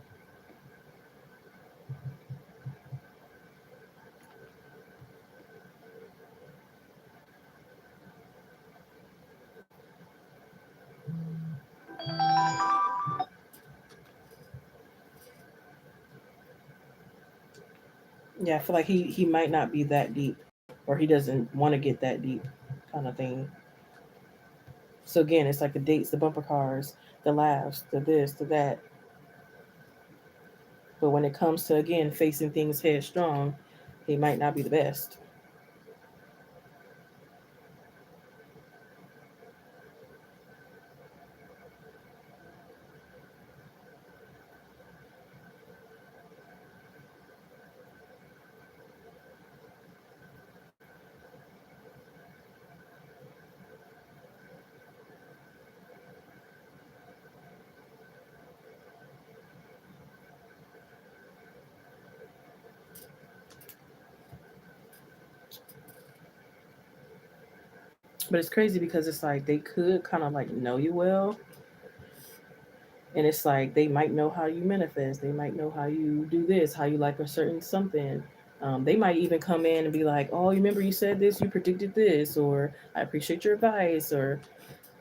yeah, I feel like he might not be that deep, or he doesn't want to get that deep, kind of thing. So again, it's like the dates, the bumper cars, the laughs, the this, the that. But when it comes to again facing things headstrong, he might not be the best. But it's crazy because it's like they could kind of like know you well, and it's like they might know how you manifest. They might know how you do this, how you like a certain something. They might even come in and be like, "Oh, you remember you said this, you predicted this," or "I appreciate your advice," or.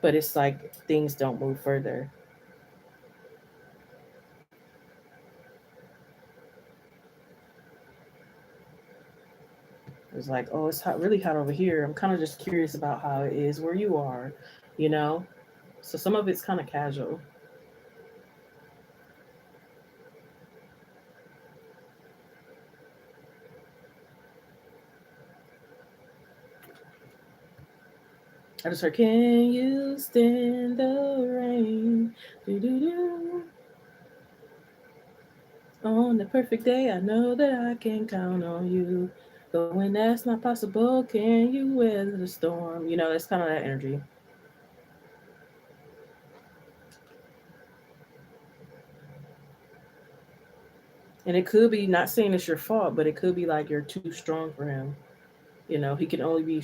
But it's like things don't move further. It's like, "Oh, it's hot, really hot over here. I'm kind of just curious about how it is where you are," you know. So some of it's kind of casual. I just heard, "Can you stand the rain? Do do do. On the perfect day, I know that I can count on you. But when that's not possible, can you weather the storm?" You know, it's kind of that energy. And it could be not saying it's your fault, but it could be like you're too strong for him. You know, he can only be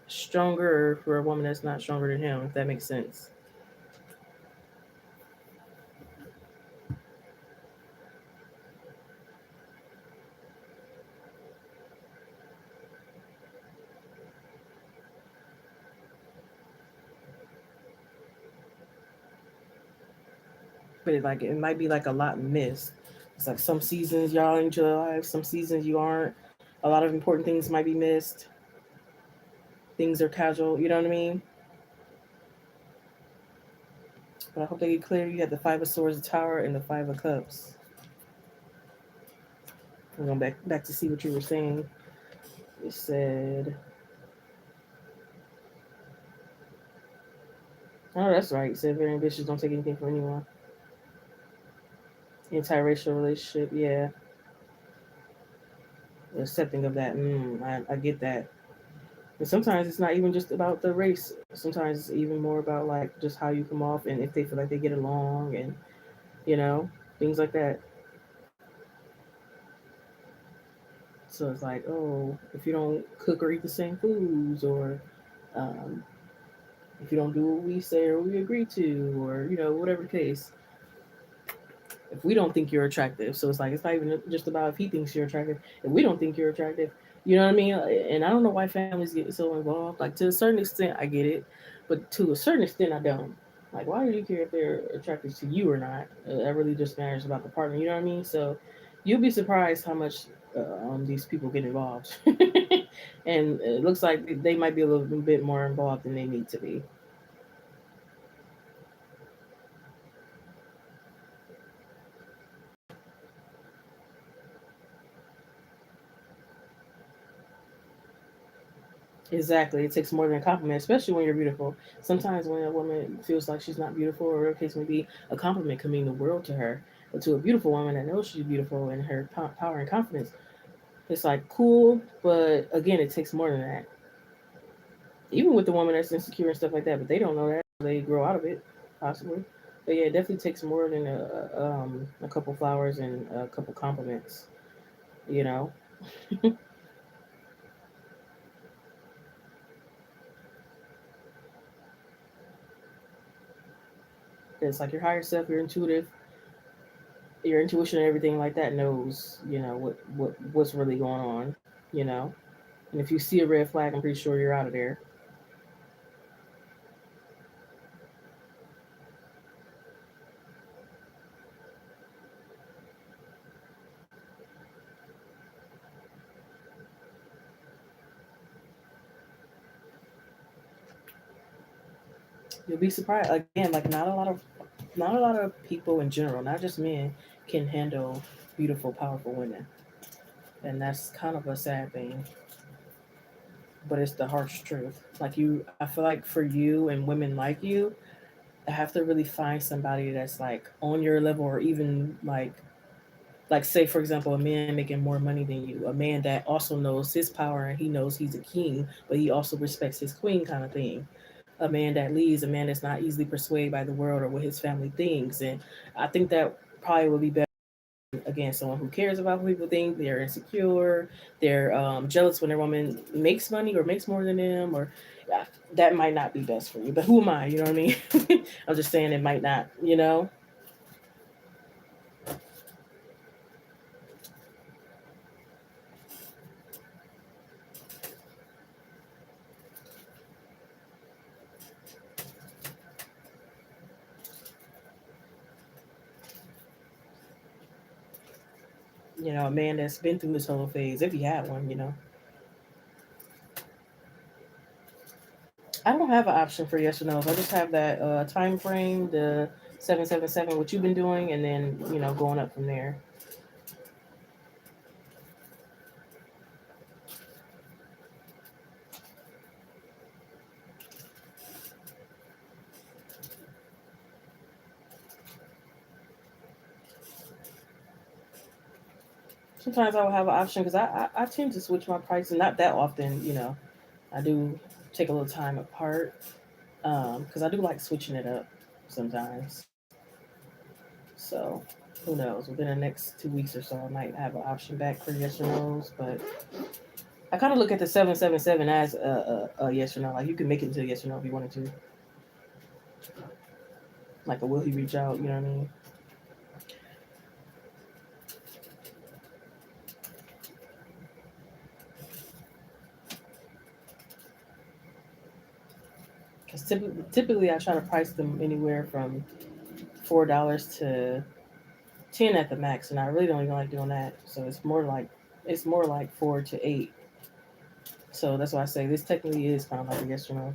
stronger for a woman that's not stronger than him, if that makes sense. But it might be like a lot missed. It's like some seasons y'all in each other's lives, some seasons you aren't. A lot of important things might be missed. Things are casual. You know what I mean? But I hope they get clear. You have the Five of Swords, the Tower, and the Five of Cups. I'm going back to see what you were saying. You said, oh, that's right. You said very ambitious. Don't take anything from anyone. Anti-racial relationship. Yeah, accepting of that. I get that. And sometimes it's not even just about the race. Sometimes it's even more about like just how you come off and if they feel like they get along and you know things like that. So it's like, oh, if you don't cook or eat the same foods, or um, if you don't do what we say or we agree to, or whatever the case, if we don't think you're attractive. So it's like it's not even just about if he thinks you're attractive. If we don't think you're attractive, you know what I mean? And I don't know why families get so involved. Like to a certain extent, I get it, but to a certain extent, I don't. Like, why do you care if they're attracted to you or not? That really just matters about the partner. You know what I mean? So you'll be surprised how much these people get involved, and it looks like they might be a little bit more involved than they need to be. Exactly. It takes more than a compliment, especially when you're beautiful. Sometimes when a woman feels like she's not beautiful, or whatever the case may be, a compliment can mean the world to her. But to a beautiful woman that knows she's beautiful and her power and confidence, it's like cool. But again, it takes more than that. Even with the woman that's insecure and stuff like that, but they don't know that. They grow out of it, possibly. But yeah, it definitely takes more than a couple flowers and a couple compliments. You know, it's like your higher self, your intuitive, your intuition and everything like that knows, what's really going on, you know. And if you see a red flag, I'm pretty sure you're out of there. You'll be surprised. Again, like not a lot of people in general, not just men, can handle beautiful, powerful women, and that's kind of a sad thing. But it's the harsh truth. Like I feel like for you and women like you, I have to really find somebody that's like on your level, or even like say for example a man making more money than you, a man that also knows his power and he knows he's a king but he also respects his queen, kind of thing. A man that leads, a man that's not easily persuaded by the world or what his family thinks. And I think that probably would be better. Again, someone who cares about what people think, they're insecure, they're jealous when their woman makes money or makes more than them, or that might not be best for you. But who am I? You know what I mean? I'm just saying it might not. A man that's been through this whole phase, if he had one. I don't have an option for yes or no. I just have that time frame, the 777, what you've been doing, and then going up from there. Sometimes I will have an option because I tend to switch my prices, not that often. I do take a little time apart because I do like switching it up sometimes. So who knows? Within the next 2 weeks or so, I might have an option back for yes or no's. But I kind of look at the 777 as a yes or no. Like you can make it into a yes or no if you wanted to. Like a will he reach out? You know what I mean? Because typically I try to price them anywhere from $4 to 10 at the max, and I really don't even like doing that. So it's more like 4 to 8. So that's why I say this technically is kind of like a yes or no.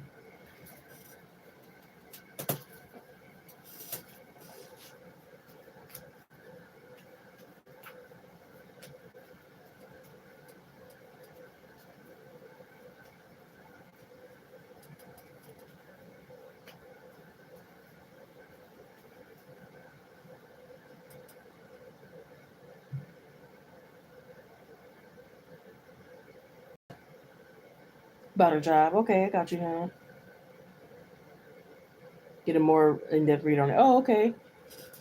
About a job, okay, I got you, huh? Get a more in-depth read on it. Oh, okay.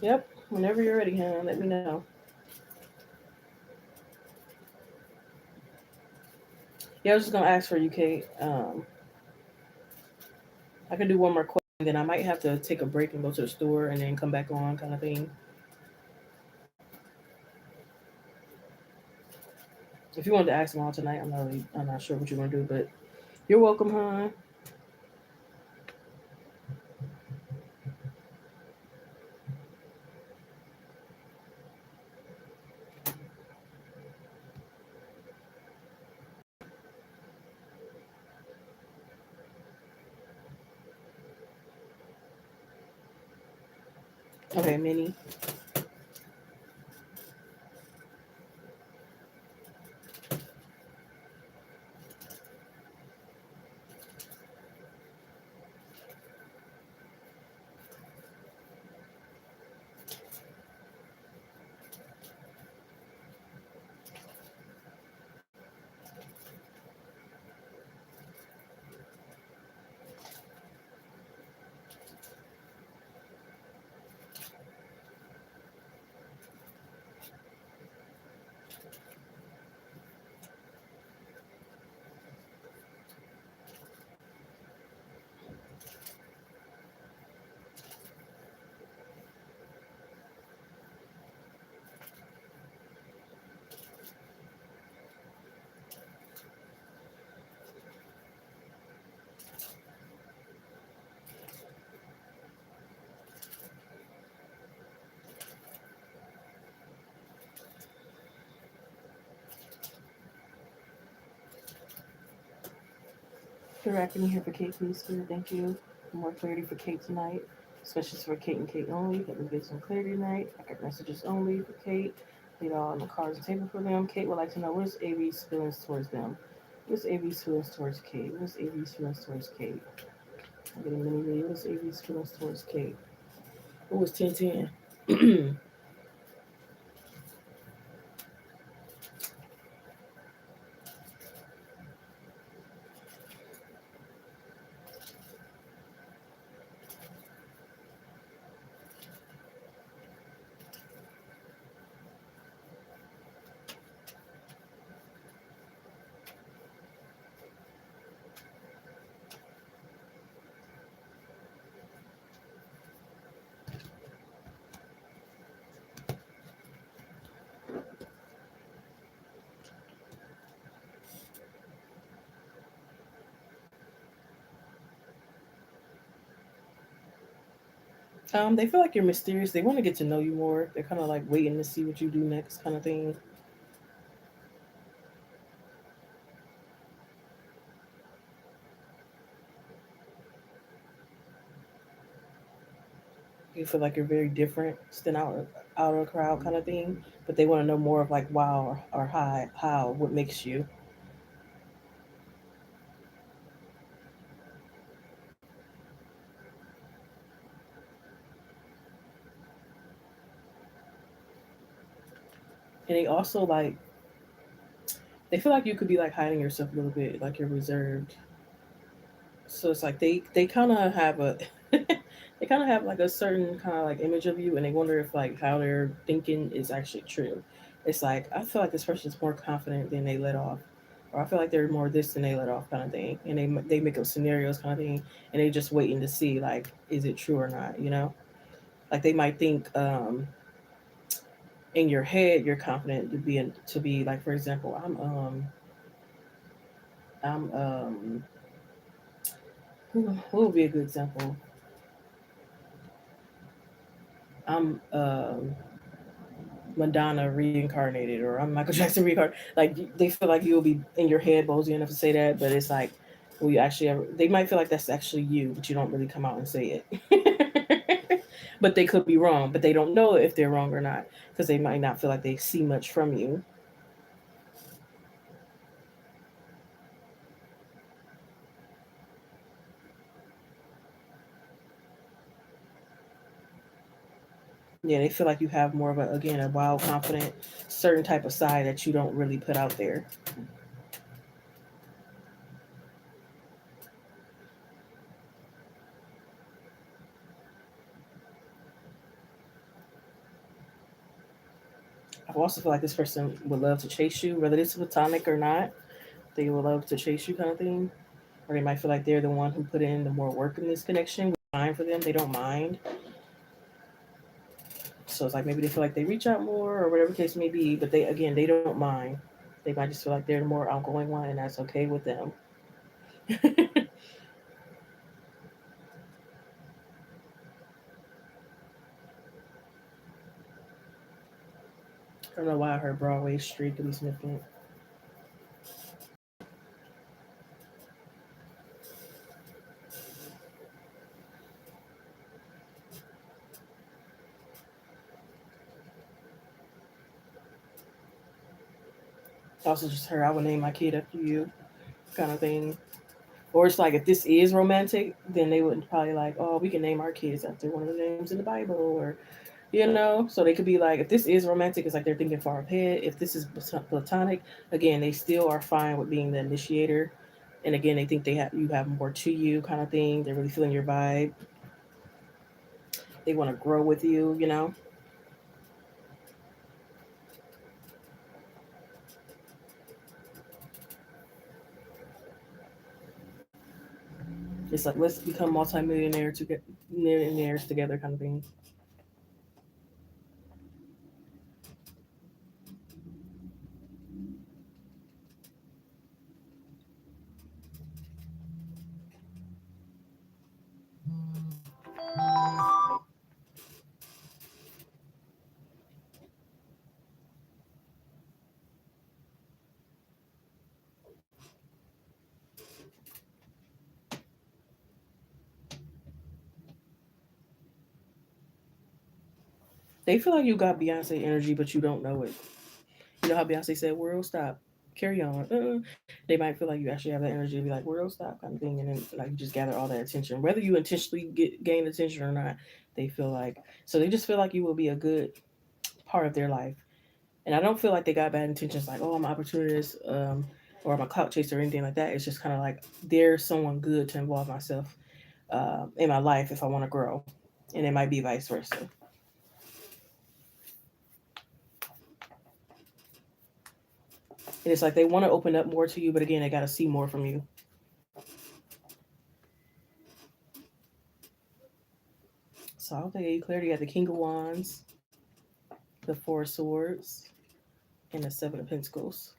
Yep. Whenever you're ready, huh? Let me know. Yeah, I was just gonna ask for you, Kate. I can do one more question, then I might have to take a break and go to the store and then come back on, kind of thing. If you wanted to ask them all tonight, I'm not sure what you're gonna do, but you're welcome, huh? Okay, Minnie. Directing here for Kate, please, sir. Thank you. More clarity for Kate tonight, especially for Kate and Kate only. Let me get some clarity tonight. I got messages only for Kate. Laid all on the cards and table for them. Kate would like to know what's AB's feelings towards them. What's AB's feelings towards Kate? What's AB's feelings towards Kate? I'm getting many videos. What's AB's feelings towards Kate? What was 1010? They feel like you're mysterious. They want to get to know you more. They're kind of like waiting to see what you do next, kind of thing. You feel like you're very different, stand out of the crowd, kind of thing. But they want to know more of like wow or hi, how, what makes you. And they also like they feel like you could be like hiding yourself a little bit, like you're reserved. So it's like they kind of have a they kind of have like a certain kind of like image of you, and they wonder if like how they're thinking is actually true. It's like I feel like this person's more confident than they let off, or I feel like they're more this than they let off, kind of thing. And they make up scenarios, kind of thing, and they just waiting to see like is it true or not, you know? Like they might think in your head you're confident to be like, for example, I'm who would be a good example? I'm Madonna reincarnated, or I'm Michael Jackson reincarnated. Like they feel like you'll be in your head ballsy enough to say that, but it's like will you actually ever? They might feel like that's actually you, but you don't really come out and say it. But they could be wrong, but they don't know if they're wrong or not because they might not feel like they see much from you. Yeah, they feel like you have more of a again a wild, confident, certain type of side that you don't really put out there. I also feel like this person would love to chase you, whether it's platonic or not. They would love to chase you, kind of thing. Or they might feel like they're the one who put in the more work in this connection. Which is fine for them. They don't mind. So it's like maybe they feel like they reach out more or whatever case may be. But they again they don't mind. They might just feel like they're the more outgoing one, and that's okay with them. I don't know why her Broadway streak could be significant. Also, just her, I would name my kid after you, kind of thing. Or it's like if this is romantic, then they would probably like, oh, we can name our kids after one of the names in the Bible, or you know. So they could be like, if this is romantic, it's like they're thinking far ahead. If this is platonic, again, they still are fine with being the initiator. And again, they think they have you have more to you, kind of thing. They're really feeling your vibe. They want to grow with you, you know. It's like let's become millionaires together, kind of thing. They feel like you got Beyonce energy, but you don't know it. You know how Beyonce said, "World, stop, carry on." They might feel like you actually have that energy to be like, "World, stop," kind of thing, and then like you just gather all that attention, whether you intentionally gain attention or not. They feel like so they just feel like you will be a good part of their life, and I don't feel like they got bad intentions, like, "Oh, I'm an opportunist," or I'm a clout chaser or anything like that. It's just kind of like there's someone good to involve myself in my life if I want to grow, and it might be vice versa. And it's like they want to open up more to you, but again, they got to see more from you. So I'll take you clarity. You got the King of Wands, the Four of Swords, and the Seven of Pentacles.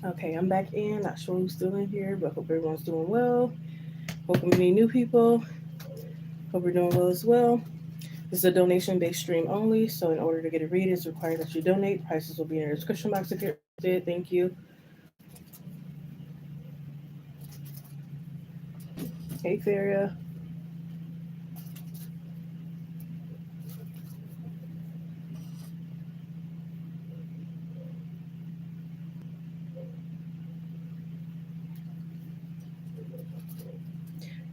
Okay, I'm back in. Not sure who's still in here, but hope everyone's doing well. Hope we meet new people. Hope we're doing well as well. This is a donation based stream only, so in order to get a read, it's required that you donate. Prices will be in the description box if you're interested. Thank you. Hey, Faria.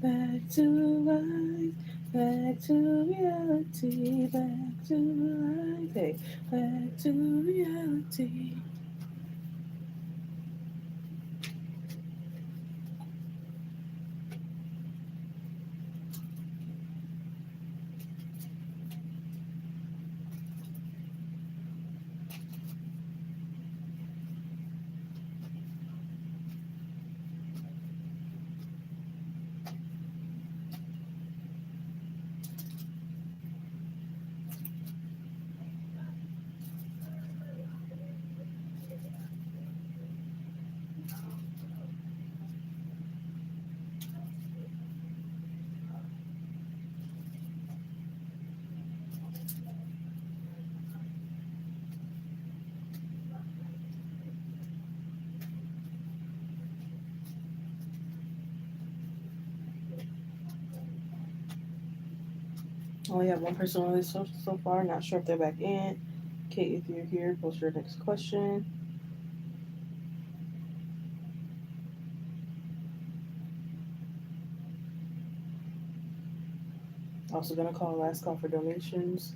Back to life, back to reality, back to life, hey, back to reality. Only have one person on this so far. Not sure if they're back in. Kate, if you're here, post your next question. Also gonna call last call for donations.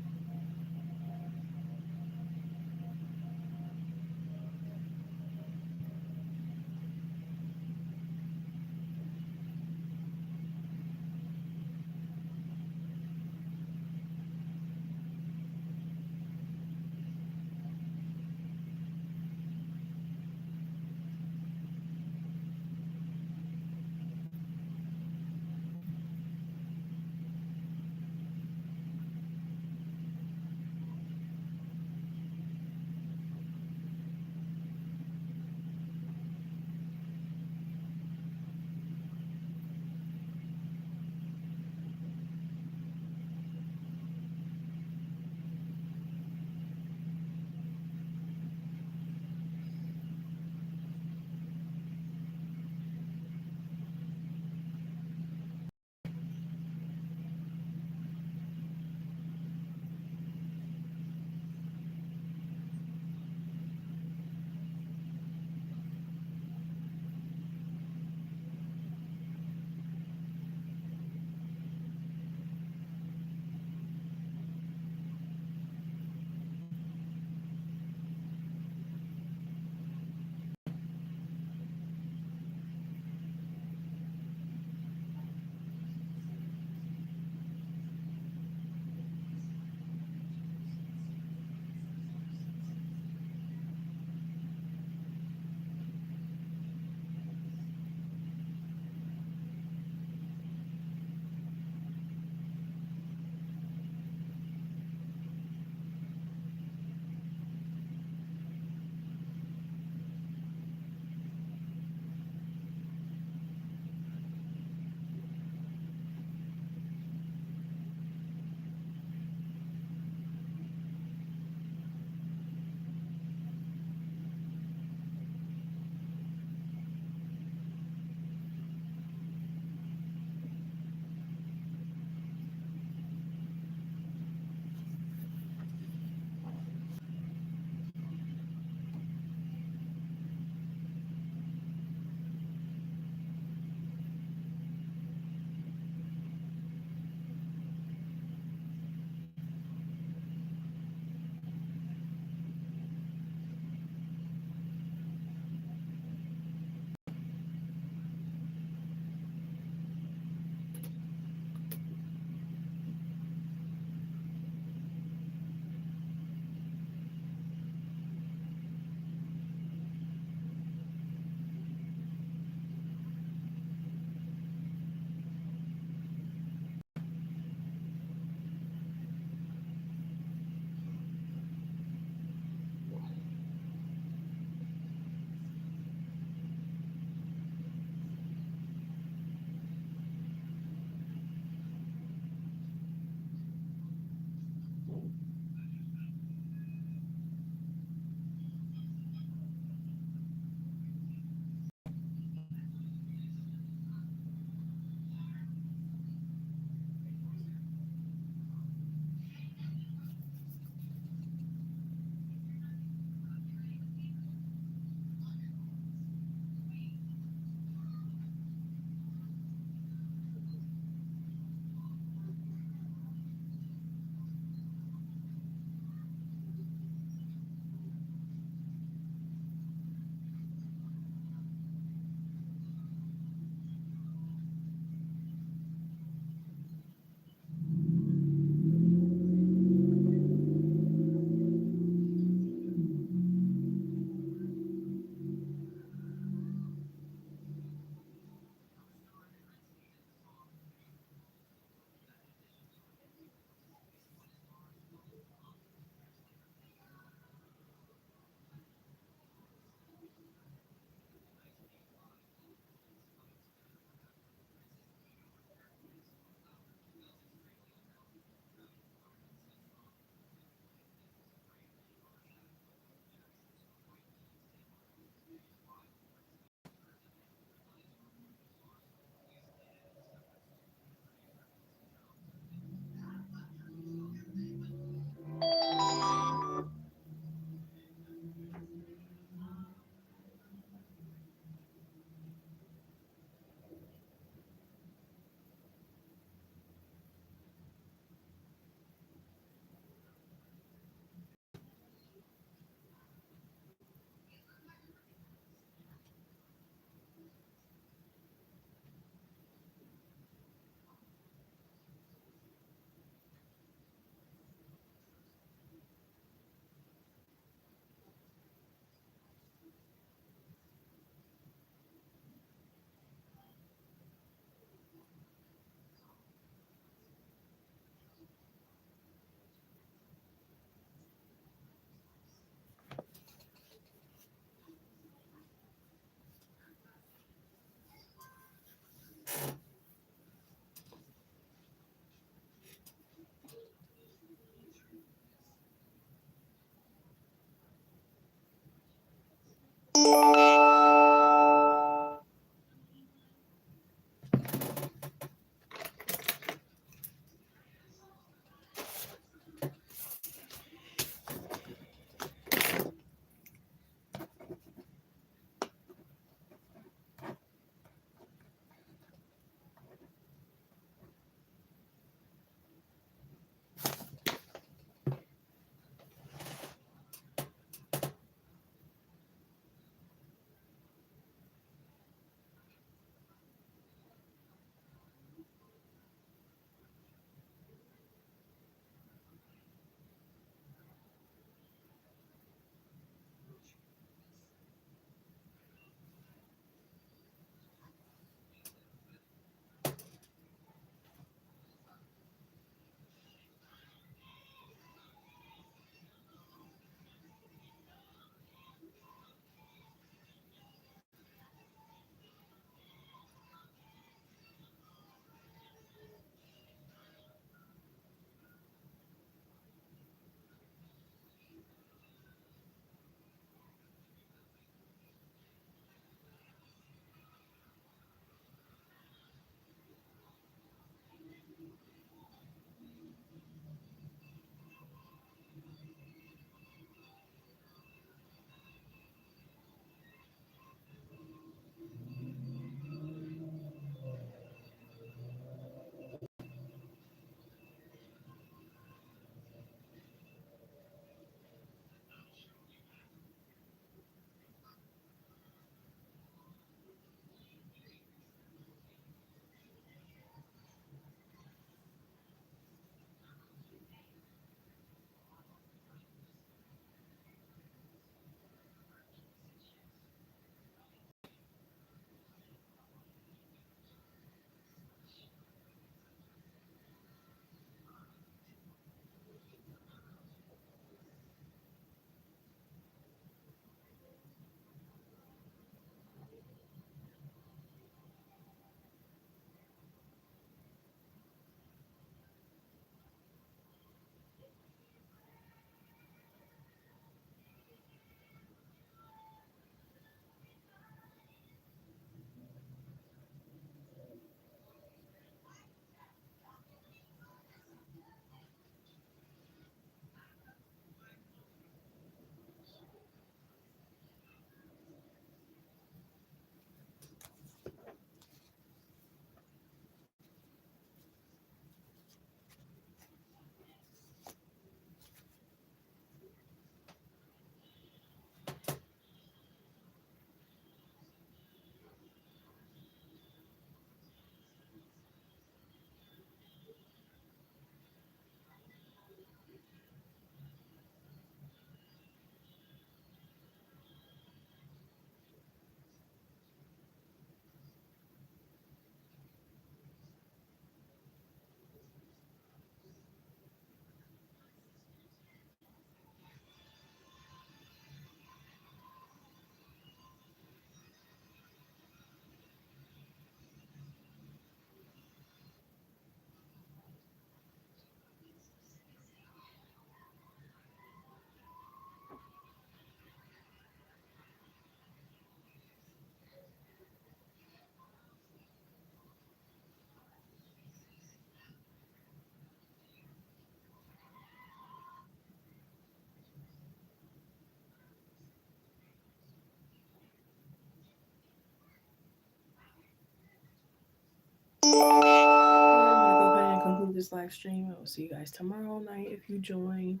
this live stream. I will see you guys tomorrow night if you join,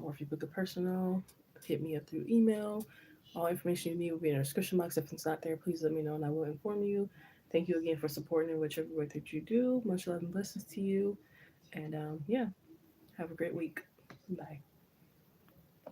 or if you book a personal, hit me up through email. All information you need will be in the description box. If it's not there, please let me know and I will inform you. Thank you again for supporting in whichever work that you do. Much love and blessings to you. And yeah, have a great week. Bye.